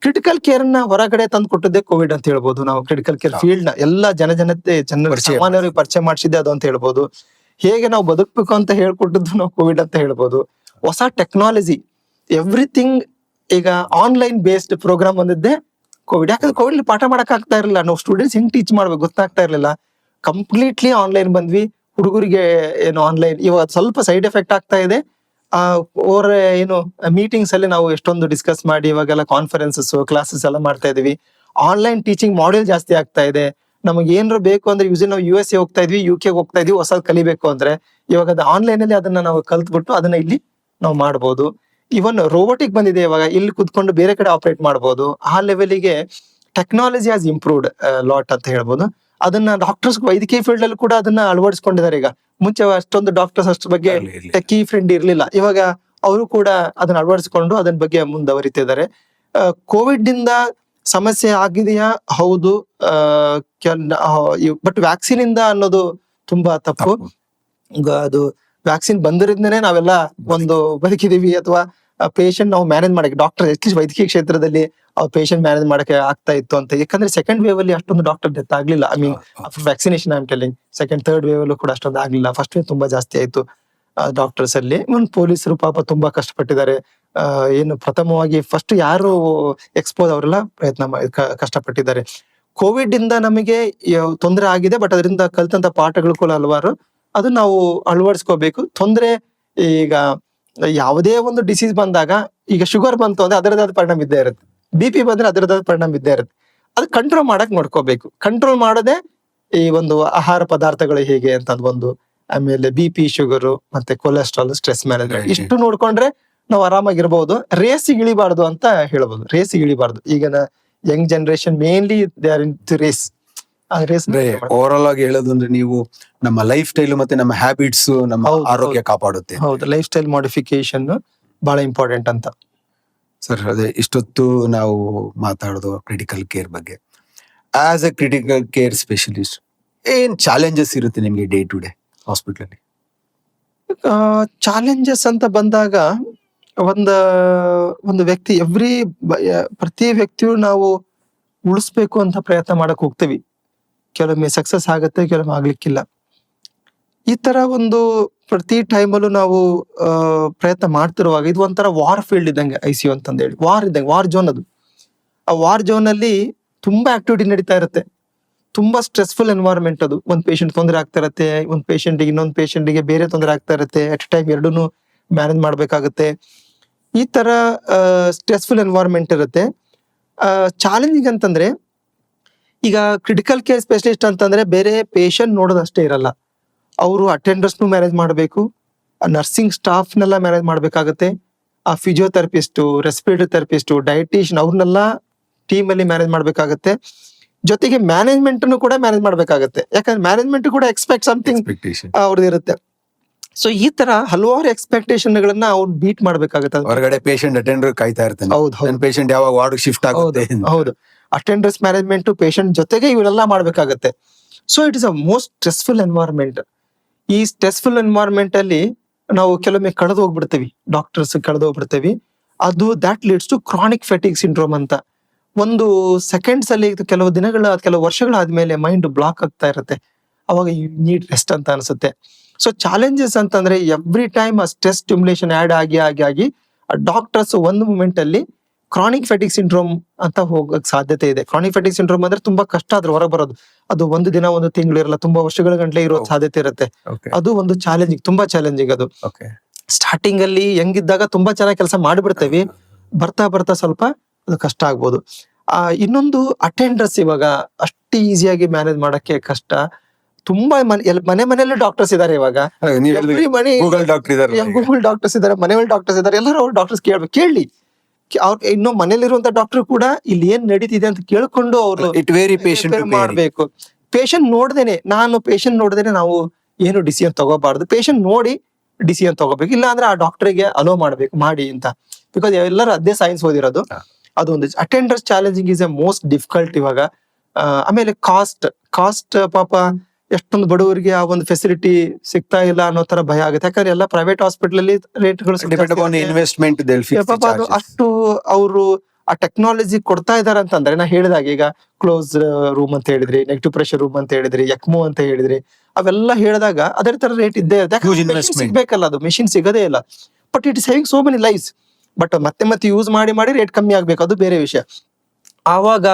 ಕ್ರಿಟಿಕಲ್ ಕೇರ್ ನ ಹೊರಗಡೆ ತಂದು ಕೊಟ್ಟದ್ದೇ ಕೋವಿಡ್ ಅಂತ ಹೇಳ್ಬೋದು ನಾವು. ಕ್ರಿಟಿಕಲ್ ಕೇರ್ ಫೀಲ್ಡ್ ನ ಎಲ್ಲ ಸಾಮಾನ್ಯರಿಗೆ ಪರಿಚಯ ಮಾಡಿಸಿದ್ದೆ ಅದು ಅಂತ ಹೇಳ್ಬೋದು. ಹೇಗೆ ನಾವು ಬದುಕಬೇಕು ಅಂತ ಹೇಳ್ಕೊಟ್ಟದ್ದು ನಾವು ಕೋವಿಡ್ ಅಂತ ಹೇಳ್ಬೋದು. ಹೊಸ ಟೆಕ್ನಾಲಜಿ, ಎವ್ರಿಥಿಂಗ್ ಈಗ ಆನ್ಲೈನ್ ಬೇಸ್ಡ್ ಪ್ರೋಗ್ರಾಮ್ ಬಂದಿದ್ದೆ ಕೋವಿಡ್. ಯಾಕಂದ್ರೆ ಕೋವಿಡ್ ಪಾಠ ಮಾಡಕ್ ಆಗ್ತಾ ಇರಲಿಲ್ಲ, ನಾವು ಸ್ಟೂಡೆಂಟ್ಸ್ ಹೆಂಗ್ ಟೀಚ್ ಮಾಡ್ಬೇಕು ಗೊತ್ತಾಗ್ತಾ ಇರ್ಲಿಲ್ಲ. ಕಂಪ್ಲೀಟ್ಲಿ ಆನ್ಲೈನ್ ಬಂದ್ವಿ. ಹುಡುಗರಿಗೆ ಏನು ಆನ್ಲೈನ್ ಇವಾಗ ಸ್ವಲ್ಪ ಸೈಡ್ ಎಫೆಕ್ಟ್ ಆಗ್ತಾ ಇದೆ. ಅವರ ಏನು ಮೀಟಿಂಗ್ಸ್ ಅಲ್ಲಿ ನಾವು ಎಷ್ಟೊಂದು ಡಿಸ್ಕಸ್ ಮಾಡಿ ಇವಾಗೆಲ್ಲ ಕಾನ್ಫರೆನ್ಸಸ್, ಕ್ಲಾಸಸ್ ಎಲ್ಲ ಮಾಡ್ತಾ ಇದೀವಿ. ಆನ್ಲೈನ್ ಟೀಚಿಂಗ್ ಮಾಡ್ಯೂಲ್ ಜಾಸ್ತಿ ಆಗ್ತಾ ಇದೆ. ನಮಗೆ ಏನಾರು ಬೇಕು ಅಂದ್ರೆ ಯೂಸಲಿ ನಾವು USA ಹೋಗ್ತಾ ಇದ್ವಿ, UK ಹೋಗ್ತಾ ಇದ್ವಿ ಹೊಸ ಕಲಿಬೇಕು ಅಂದ್ರೆ. ಇವಾಗ ಅದು ಆನ್ಲೈನ್ ಅಲ್ಲಿ ಅದನ್ನ ನಾವು ಕಲ್ತ್ಬಿಟ್ಟು ಅದನ್ನ ಇಲ್ಲಿ ನಾವು ಮಾಡ್ಬೋದು. ಇವನ್ ರೋಬೋಟಿಕ್ ಬಂದಿದೆ, ಇವಾಗ ಇಲ್ಲಿ ಕುತ್ಕೊಂಡು ಬೇರೆ ಕಡೆ ಆಪರೇಟ್ ಮಾಡ್ಬೋದು. ಆ ಲೆವೆಲ್ಗೆ ಟೆಕ್ನಾಲಜಿ ಹ್ಯಾಸ್ ಇಂಪ್ರೂವ್ಡ್ ಲಾಟ್ ಅಂತ ಹೇಳ್ಬೋದು. ಅದನ್ನ ಡಾಕ್ಟರ್ಸ್ ವೈದ್ಯಕೀಯ ಫೀಲ್ಡ್ ಅಲ್ಲಿ ಕೂಡ ಅದನ್ನ ಅಳವಡಿಸ್ಕೊಂಡಿದ್ದಾರೆ. ಈಗ ಮುಂಚೆ ಅಷ್ಟೊಂದು ಡಾಕ್ಟರ್ಸ್ ಅಷ್ಟ್ರ ಬಗ್ಗೆ ಟೆಕ್ಕಿ ಫ್ರೆಂಡ್ ಇರ್ಲಿಲ್ಲ. ಇವಾಗ ಅವರು ಕೂಡ ಅದನ್ನ ಅಳವಡಿಸಿಕೊಂಡು ಅದನ್ನ ಬಗ್ಗೆ ಮುಂದುವರಿತಿದ್ದಾರೆ. ಕೋವಿಡ್ ಇಂದ ಸಮಸ್ಯೆ ಆಗಿದೆಯಾ? ಹೌದು. ಬಟ್ ವ್ಯಾಕ್ಸಿನ್ ಇಂದ ಅನ್ನೋದು ತುಂಬಾ ತಪ್ಪು. ಅದು ವ್ಯಾಕ್ಸಿನ್ ಬಂದಿರಿಂದನೇ ನಾವೆಲ್ಲ ಒಂದು ಬದುಕಿದೀವಿ, ಅಥವಾ ಪೇಷಂಟ್ ನಾವು ಮ್ಯಾನೇಜ್ ಮಾಡಕ್ಕೆ, ಡಾಕ್ಟರ್ ಅಟ್ಲೀಸ್ಟ್ ವೈದ್ಯಕೀಯ ಕ್ಷೇತ್ರದಲ್ಲಿ ಪೇಷಂಟ್ ಮ್ಯಾನೇಜ್ ಮಾಡಕ್ಕೆ ಆಗ್ತಾ ಇತ್ತು ಅಂತ. ಯಾಕಂದ್ರೆ ಸೆಕೆಂಡ್ ವೇವ್ ಅಲ್ಲಿ ಅಷ್ಟೊಂದು ಡಾಕ್ಟರ್ ಡೆತ್ ಆಗ್ಲಿಲ್ಲ. I mean vaccination I am telling. Second third wave ಅಲ್ಲೂ ಕೂಡ ಅಷ್ಟೊಂದು ಆಗ್ಲಿಲ್ಲ. ಫಸ್ಟ್ ವೇವ್ ತುಂಬಾ ಜಾಸ್ತಿ ಆಯ್ತು ಡಾಕ್ಟರ್ಸ್ ಅಲ್ಲಿ. ಪೊಲೀಸರು ಪಾಪ ತುಂಬಾ ಕಷ್ಟಪಟ್ಟಿದ್ದಾರೆ. ಏನು ಪ್ರಥಮವಾಗಿ ಫಸ್ಟ್ ಯಾರು ಎಕ್ಸ್ಪೋಸ್ ಅವರೆಲ್ಲ ಕಷ್ಟಪಟ್ಟಿದ್ದಾರೆ. ಕೋವಿಡ್ ಇಂದ ನಮಗೆ ತೊಂದರೆ ಆಗಿದೆ, ಬಟ್ ಅದರಿಂದ ಕಲ್ತಂತ ಪಾಠಗಳು ಕೂಡ ಹಲವಾರು, ಅದು ನಾವು ಅಳವಡಿಸ್ಕೋಬೇಕು. ತೊಂದರೆ ಈಗ ಯಾವುದೇ ಒಂದು ಡಿಸೀಸ್ ಬಂದಾಗ, ಈಗ ಶುಗರ್ ಬಂತು ಅಂದ್ರೆ ಅದರದಾದ ಪರಿಣಾಮ ಇದ್ದೇ ಇರುತ್ತೆ, BP ಬಂದ್ರೆ ಅದರದಾದ ಪರಿಣಾಮ ಇದ್ದೇ ಇರುತ್ತೆ. ಅದು ಕಂಟ್ರೋಲ್ ಮಾಡಕ್ ನೋಡ್ಕೋಬೇಕು. ಕಂಟ್ರೋಲ್ ಮಾಡದೆ ಈ ಒಂದು ಆಹಾರ ಪದಾರ್ಥಗಳು ಹೇಗೆ ಅಂತ ಒಂದು, ಆಮೇಲೆ BP, ಶುಗರು ಮತ್ತೆ ಕೊಲೆಸ್ಟ್ರಾಲ್, ಸ್ಟ್ರೆಸ್ ಮ್ಯಾನೇಜ್ಮೆಂಟ್, ಇಷ್ಟು ನೋಡ್ಕೊಂಡ್ರೆ ನಾವು ಆರಾಮಾಗಿರ್ಬಹುದು. ರೇಸಿಗೆ ಇಳಿಬಾರ್ದು ಅಂತ ಹೇಳ್ಬೋದು. ರೇಸಿಗೆ ಇಳಿಬಾರ್ದು. ಈಗಿನ young generation mainly they are in race. Overall ಆಗಿ ಹೇಳೋದು ಅಂದ್ರೆ, ನೀವು ನಮ್ಮ ಲೈಫ್ ಸ್ಟೈಲ್ ಮತ್ತೆ ನಮ್ಮ ಹ್ಯಾಬಿಟ್ಸ್ ನಮ್ಮ ಆರೋಗ್ಯ ಕಾಪಾಡುತ್ತೆ. ಹೌದು, ಲೈಫ್ ಸ್ಟೈಲ್ ಮಾಡಿಫಿಕೇಶನ್ ಬಹಳ ಇಂಪಾರ್ಟೆಂಟ್ ಅಂತ. ಸರ್ ಅದೇ ಇಷ್ಟೊತ್ತು ನಾವು ಮಾತಾಡೋದು ಕ್ರಿಟಿಕಲ್ ಕೇರ್ ಬಗ್ಗೆ. As A critical care specialist ಏನ್ ಚಾಲೆಂಜಸ್ ಇರುತ್ತೆ ನಿಮ್ಗೆ ಡೇ ಟು ಡೇ ಹಾಸ್ಪಿಟಲ್ ಅಲ್ಲಿ? ಚಾಲೆಂಜಸ್ ಅಂತ ಬಂದಾಗ ಒಂದ ಒಂದು ವ್ಯಕ್ತಿ ಪ್ರತಿ ವ್ಯಕ್ತಿಯು ನಾವು ಉಳಿಸ್ಬೇಕು ಅಂತ ಪ್ರಯತ್ನ ಮಾಡಕ್ ಹೋಗ್ತೀವಿ. ಕೆಲವೊಮ್ಮೆ ಸಕ್ಸಸ್ ಆಗತ್ತೆ, ಕೆಲವೊಮ್ಮೆ ಆಗ್ಲಿಕ್ಕಿಲ್ಲ. ಈ ತರ ಒಂದು ಪ್ರತಿ ಟೈಮಲ್ಲೂ ನಾವು ಪ್ರಯತ್ನ ಮಾಡ್ತಿರುವಾಗ ಇದು ಒಂಥರ ವಾರ್ ಫೀಲ್ಡ್ ಇದ್ದಂಗೆ ICU ಅಂತಂದೇಳಿ. ವಾರ್ ಇದ್ದಂಗೆ, ವಾರ್ ಝೋನ್ ಅದು. ಆ ವಾರ್ ಝೋನ್ ಅಲ್ಲಿ ತುಂಬಾ ಆಕ್ಟಿವಿಟಿ ನಡೀತಾ ಇರುತ್ತೆ. ತುಂಬಾ ಸ್ಟ್ರೆಸ್ಫುಲ್ ಎನ್ವೈರನ್ಮೆಂಟ್ ಅದು. ಒಂದ್ ಪೇಷಂಟ್ ತೊಂದರೆ ಆಗ್ತಾ ಇರತ್ತೆ, ಒಂದ್ ಪೇಷಂಟ್ಗೆ ಇನ್ನೊಂದ್ ಪೇಷಂಟ್ಗೆ ಬೇರೆ ತೊಂದರೆ ಆಗ್ತಾ ಇರುತ್ತೆ. ಅಟ್ ಟೈಮ್ ಎರಡೂನು ಮ್ಯಾನೇಜ್ ಮಾಡ್ಬೇಕಾಗತ್ತೆ. ಈ ತರ ಸ್ಟ್ರೆಸ್ಫುಲ್ ಎನ್ವೈರನ್ಮೆಂಟ್ ಇರುತ್ತೆ. ಚಾಲೆಂಜಿಂಗ್ ಅಂತಂದ್ರೆ ಈಗ ಕ್ರಿಟಿಕಲ್ ಕೇರ್ ಸ್ಪೆಷಲಿಸ್ಟ್ ಅಂತಂದ್ರೆ ಬೇರೆ ಪೇಷಂಟ್ ನೋಡೋದಷ್ಟೇ ಇರಲ್ಲ. ಅವರು ಅಟೆಂಡರ್ಸ್ನು ಮ್ಯಾನೇಜ್ ಮಾಡಬೇಕು, ನರ್ಸಿಂಗ್ ಸ್ಟಾಫ್ನೆಲ್ಲ ಮ್ಯಾನೇಜ್ ಮಾಡ್ಬೇಕಾಗತ್ತೆ, ಆ ಫಿಸಿಯೋಥೆರಪಿಸ್ಟು, ರೆಸ್ಪಿರೇಟರಿ ಥೆರಪಿಸ್ಟು, ಡಯಟಿಷಿಯನ್ ಅವ್ರನ್ನೆಲ್ಲ ಟೀಮ್ ಅಲ್ಲಿ ಮ್ಯಾನೇಜ್ ಮಾಡ್ಬೇಕಾಗತ್ತೆ. ಜೊತೆಗೆ ಮ್ಯಾನೇಜ್ಮೆಂಟ್ ಕೂಡ ಮ್ಯಾನೇಜ್ ಮಾಡ್ಬೇಕಾಗತ್ತೆ. ಯಾಕಂದ್ರೆ ಮ್ಯಾನೇಜ್ಮೆಂಟ್ ಕೂಡ ಎಕ್ಸ್ಪೆಕ್ಟ್ ಸಮಥಿಂಗ್ ಎಕ್ಸ್ಪೆಕ್ಟೇಷನ್ ಅವ್ರದ್ದು ಇರುತ್ತೆ. ಸೊ ಈ ತರ ಹಲವಾರು ಎಕ್ಸ್ಪೆಕ್ಟೇಷನ್ ಗಳನ್ನ ಅವ್ರು ಬೀಟ್ ಮಾಡ್ಬೇಕಾಗತ್ತೆ. ಹೊರಗಡೆ ಪೇಷಂಟ್ ಅಟೆಂಡರ್ ಕಾಯ್ತಾ ಇರ್ತಾನೆ, ಹೌದು ಹೌದು ನನ್ನ ಪೇಷಂಟ್ ಯಾವಾಗ ವಾರ್ಡ್ ಶಿಫ್ಟ್ ಆಗುತ್ತೆ ಅಂತ. ಹೌದು. ಅಟೆಂಡರ್ಸ್ ಮ್ಯಾನೇಜ್ಮೆಂಟ್, ಪೇಷಂಟ್ ಜೊತೆಗೆ ಇವರೆಲ್ಲ ಮಾಡ್ಬೇಕಾಗತ್ತೆ. So it is a most stressful environment. ಈ ಸ್ಟ್ರೆಸ್ಫುಲ್ ಎನ್ವೈರನ್ಮೆಂಟ್ ಅಲ್ಲಿ ನಾವು ಕೆಲವೊಮ್ಮೆ ಕಳೆದು ಹೋಗ್ಬಿಡ್ತೀವಿ, ಡಾಕ್ಟರ್ಸ್ ಕಳೆದು ಹೋಗ್ಬಿಡ್ತೀವಿ. ಅದು that leads to chronic fatigue syndrome ಅಂತ. ಒಂದು ಸೆಕೆಂಡ್ಸ್ ಅಲ್ಲಿ, ಕೆಲವು ಕೆಲವು ವರ್ಷಗಳಾದ್ಮೇಲೆ ಮೈಂಡ್ ಬ್ಲಾಕ್ ಆಗ್ತಾ ಇರುತ್ತೆ. ಅವಾಗ ಯು ನೀಡ್ ರೆಸ್ಟ್ ಅಂತ ಅನ್ಸುತ್ತೆ. ಸೊ ಚಾಲೆಂಜಸ್ ಅಂತಂದ್ರೆ ಎವ್ರಿ ಟೈಮ್ ಆ ಸ್ಟ್ರೆಸ್ ಸ್ಟಿಮ್ಯುಲೇಷನ್ ಆಡ್ ಆಗಿ ಡಾಕ್ಟರ್ಸ್ ಒಂದು ಮೂಮೆಂಟ್ ಅಲ್ಲಿ ಕ್ರಾನಿಕ್ ಫೆಟಿಗ್ ಸಿಂಡ್ರೋಮ್ ಅಂತ ಹೋಗಕ್ ಸಾಧ್ಯತೆ ಇದೆ. ಕ್ರಾನಿಕ್ ಫೆಟಿಗ್ ಸಿಂಡ್ರೋಮ್ ಅಂದ್ರೆ ತುಂಬಾ ಕಷ್ಟ ಅದ್ರ ಹೊರಗೆ ಬರೋದು. ಅದು ಒಂದು ದಿನ, ಒಂದು ತಿಂಗಳು ಇರಲ್ಲ, ತುಂಬಾ ವರ್ಷಗಳ ಗಂಟಲೆ ಇರೋ ಸಾಧ್ಯತೆ ಇರುತ್ತೆ. ಅದು ಒಂದು ಚಾಲೆಂಜಿಂಗ್, ತುಂಬಾ ಚಾಲೆಂಜಿಂಗ್ ಅದು. ಸ್ಟಾರ್ಟಿಂಗ್ ಅಲ್ಲಿ ಹೆಂಗಿದ್ದಾಗ ತುಂಬಾ ಚೆನ್ನಾಗಿ ಕೆಲಸ ಮಾಡಿಬಿಡ್ತೇವಿ, ಬರ್ತಾ ಬರ್ತಾ ಸ್ವಲ್ಪ ಅದು ಕಷ್ಟ ಆಗ್ಬೋದು. ಇನ್ನೊಂದು ಅಟೆಂಡರ್ಸ್ ಇವಾಗ ಅಷ್ಟು ಈಸಿಯಾಗಿ ಮ್ಯಾನೇಜ್ ಮಾಡಕ್ಕೆ ಕಷ್ಟ. ತುಂಬಾ ಮನೆಯಲ್ಲೂ ಡಾಕ್ಟರ್ಸ್ ಇದಾರೆ ಇವಾಗ. ಗೂಗಲ್ ಡಾಕ್ಟರ್ ಇದಾರೆ, ಗೂಗಲ್ ಡಾಕ್ಟರ್ಸ್ ಇದಾರೆ, ಮನೆಯಲ್ಲಿ ಡಾಕ್ಟರ್ಸ್ ಇದಾರೆ. ಎಲ್ಲರೂ ಅವ್ರು ಡಾಕ್ಟರ್ಸ್ ಕೇಳಿ ಅವ್ರು ಇನ್ನೂ ಮನೇಲಿರುವಂತ ಡಾಕ್ಟರ್ ಕೂಡ ಇಲ್ಲಿ ಏನ್ ನಡೀತಿದೆ ಅಂತ ಕೇಳ್ಕೊಂಡು ಅವ್ರು ಇಟ್ ವೇರಿ ಪೇಷಂಟ್ ಮಾಡ್ಬೇಕು. ಪೇಷಂಟ್ ನೋಡ್ದೇನೆ ನಾವು ಏನು ಡಿಸಿಷನ್ ತಗೋಬಾರ್ದು. ಪೇಷಂಟ್ ನೋಡಿ ಡಿಸಿಷನ್ ತಗೋಬೇಕು. ಇಲ್ಲ ಅಂದ್ರೆ ಆ ಡಾಕ್ಟರ್ಗೆ ಅಲೋ ಮಾಡ್ಬೇಕು ಮಾಡಿ ಅಂತ. ಬಿಕಾಸ್ ಎಲ್ಲರೂ ಅದೇ ಸೈನ್ಸ್ ಓದಿರೋದು. ಅದೊಂದು attenders challenging is A most difficult ಇವಾಗ. ಆಮೇಲೆ ಕಾಸ್ಟ್ ಪಾಪ ಎಷ್ಟೊಂದು ಬಡವರಿಗೆ ಆ ಒಂದು ಫೆಸಿಲಿಟಿ ಸಿಗ್ತಾ ಇಲ್ಲ ಅನ್ನೋ ತರ ಭಯ ಆಗುತ್ತೆ. ಯಾಕಂದ್ರೆ ಎಲ್ಲ ಪ್ರೈವೇಟ್ ಹಾಸ್ಪಿಟಲ್ ಅಲ್ಲಿ ರೇಟ್ಗಳು ಇನ್ವೆಸ್ಟ್ಮೆಂಟ್ ಅಷ್ಟು ಅವರು ಆ ಟೆಕ್ನಾಲಜಿ ಕೊಡ್ತಾ ಇದಾರೆ ಅಂತಂದ್ರೆ, ನಾ ಹೇಳಿದಾಗ ಈಗ ಕ್ಲೋಸ್ ರೂಮ್ ಅಂತ ಹೇಳಿದ್ರಿ, ನೆಗೆಟಿವ್ ಪ್ರೆಷರ್ ರೂಮ್ ಅಂತ ಹೇಳಿದ್ರಿ, ಎಕ್ಮೋ ಅಂತ ಹೇಳಿದ್ರಿ, ಅವೆಲ್ಲ ಹೇಳಿದಾಗ ಅದೇ ತರ ರೇಟ್ ಇದ್ದೇ ಇರುತ್ತೆ. ಸಿಗ್ಬೇಕಲ್ಲ, ಅದು ಮೆಷಿನ್ ಸಿಗದೇ ಇಲ್ಲ. But it is saving so many lives. But ಮತ್ತೆ ಯೂಸ್ ಮಾಡಿ ರೇಟ್ ಕಮ್ಮಿ ಆಗ್ಬೇಕು, ಅದು ಬೇರೆ ವಿಷಯ. ಆವಾಗ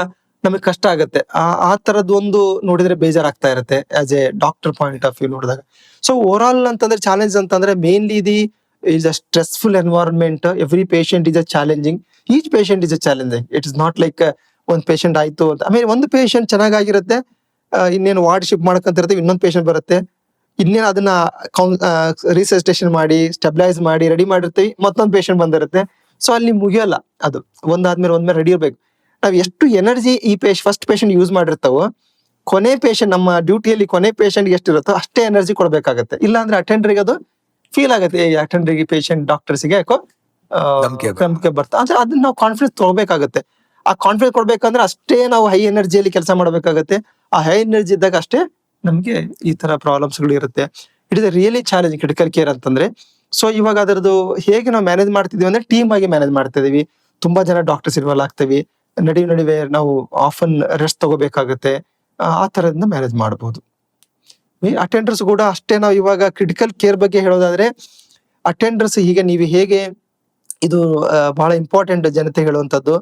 ನಮಗೆ ಕಷ್ಟ ಆಗತ್ತೆ. ಆ ತರದ್ ಒಂದು ನೋಡಿದ್ರೆ ಬೇಜಾರಾಗ್ತಾ ಇರುತ್ತೆ as A doctor point of view ನೋಡಿದಾಗ. ಸೊ ಓವರ್ ಆಲ್ ಅಂತಂದ್ರೆ ಚಾಲೆಂಜ್ ಅಂತಂದ್ರೆ mainly is a stressful environment. Every patient is a challenging. Each patient is a challenging. It is not like ಒಂದ್ ಪೇಷಂಟ್ ಆಯ್ತು ಅಂತ, ಆಮೇಲೆ ಒಂದು ಪೇಷಂಟ್ ಚೆನ್ನಾಗಿರುತ್ತೆ, ಇನ್ನೇನು ವಾರ್ಡ್ ಶಿಫ್ಟ್ ಮಾಡ್ಕೊಂತಿರ್ತೀವಿ, ಇನ್ನೊಂದು ಪೇಷಂಟ್ ಬರುತ್ತೆ, ಇನ್ನೇನು ಅದನ್ನ ರಿಸಸ್ಟೇಷನ್ ಮಾಡಿ ಸ್ಟೆಬಿಲೈಸ್ ಮಾಡಿ ರೆಡಿ ಮಾಡಿರ್ತೀವಿ, ಮತ್ತೊಂದು ಪೇಷಂಟ್ ಬಂದಿರುತ್ತೆ. ಸೊ ಅಲ್ಲಿ ಮುಗಿಯಲ್ಲ, ಅದು ಒಂದಾದ್ಮೇಲೆ ರೆಡಿ ಇರ್ಬೇಕು. ನಾವ್ ಎಷ್ಟು ಎನರ್ಜಿ ಈ ಫಸ್ಟ್ ಪೇಷಂಟ್ ಯೂಸ್ ಮಾಡಿರ್ತಾವೋ, ಕೊನೆ ಪೇಷಂಟ್ ನಮ್ಮ ಡ್ಯೂಟಿಯಲ್ಲಿ ಕೊನೆ ಪೇಷಂಟ್ ಎಷ್ಟಿರುತ್ತೋ ಅಷ್ಟೇ ಎನರ್ಜಿ ಕೊಡ್ಬೇಕಾಗತ್ತೆ. ಇಲ್ಲ ಅಂದ್ರೆ ಅಟೆಂಡರ್ಗೆ ಅದು ಫೀಲ್ ಆಗುತ್ತೆ, ಅಟೆಂಡರ್ಗೆ ಪೇಷಂಟ್ ಡಾಕ್ಟರ್ಸ್ಗೆ ಯಾಕೋ ನಂಬಿಕೆ ಬರ್ತಾ. ಅಂದ್ರೆ ಅದನ್ನ ನಾವು ಕಾನ್ಫಿಡೆನ್ಸ್ ತಗೋಬೇಕಾಗತ್ತೆ. ಆ ಕಾನ್ಫಿಡೆನ್ಸ್ ಕೊಡ್ಬೇಕಂದ್ರೆ ಅಷ್ಟೇ ನಾವು ಹೈ ಎನರ್ಜಿಯಲ್ಲಿ ಕೆಲಸ ಮಾಡ್ಬೇಕಾಗತ್ತೆ. ಆ ಹೈ ಎನರ್ಜಿ ಇದ್ದಾಗ ಅಷ್ಟೇ ನಮ್ಗೆ ಈ ತರ ಪ್ರಾಬ್ಲಮ್ಸ್ ಗಳು ಇರುತ್ತೆ. It is really challenging critical care ಅಂತಂದ್ರೆ. ಸೊ ಇವಾಗ ಅದರದ್ದು ಹೇಗೆ ನಾವು ಮ್ಯಾನೇಜ್ ಮಾಡ್ತಿದೀವಿ ಅಂದ್ರೆ ಟೀಮ್ ಆಗಿ ಮ್ಯಾನೇಜ್ ಮಾಡ್ತಾ ಇದೀವಿ. ತುಂಬಾ ಜನ ಡಾಕ್ಟರ್ಸ್ ಇನ್ವಾಲ್ವ್ ಆಗ್ತೀವಿ, ನಡುವೆ ನಾವು ಆಫನ್ ರೆಸ್ಟ್ ತಗೋಬೇಕಾಗತ್ತೆ. ಆ ತರದಿಂದ ಮ್ಯಾನೇಜ್ ಮಾಡಬಹುದು. ಅಟೆಂಡರ್ಸ್ ಕೂಡ ಅಷ್ಟೇ. ನಾವು ಇವಾಗ ಕ್ರಿಟಿಕಲ್ ಕೇರ್ ಬಗ್ಗೆ ಹೇಳೋದಾದ್ರೆ ಅಟೆಂಡರ್ಸ್ ನೀವು ಹೇಗೆ, ಇದು ಬಹಳ ಇಂಪಾರ್ಟೆಂಟ್ ಜನತೆ ಹೇಳುವಂತದ್ದು.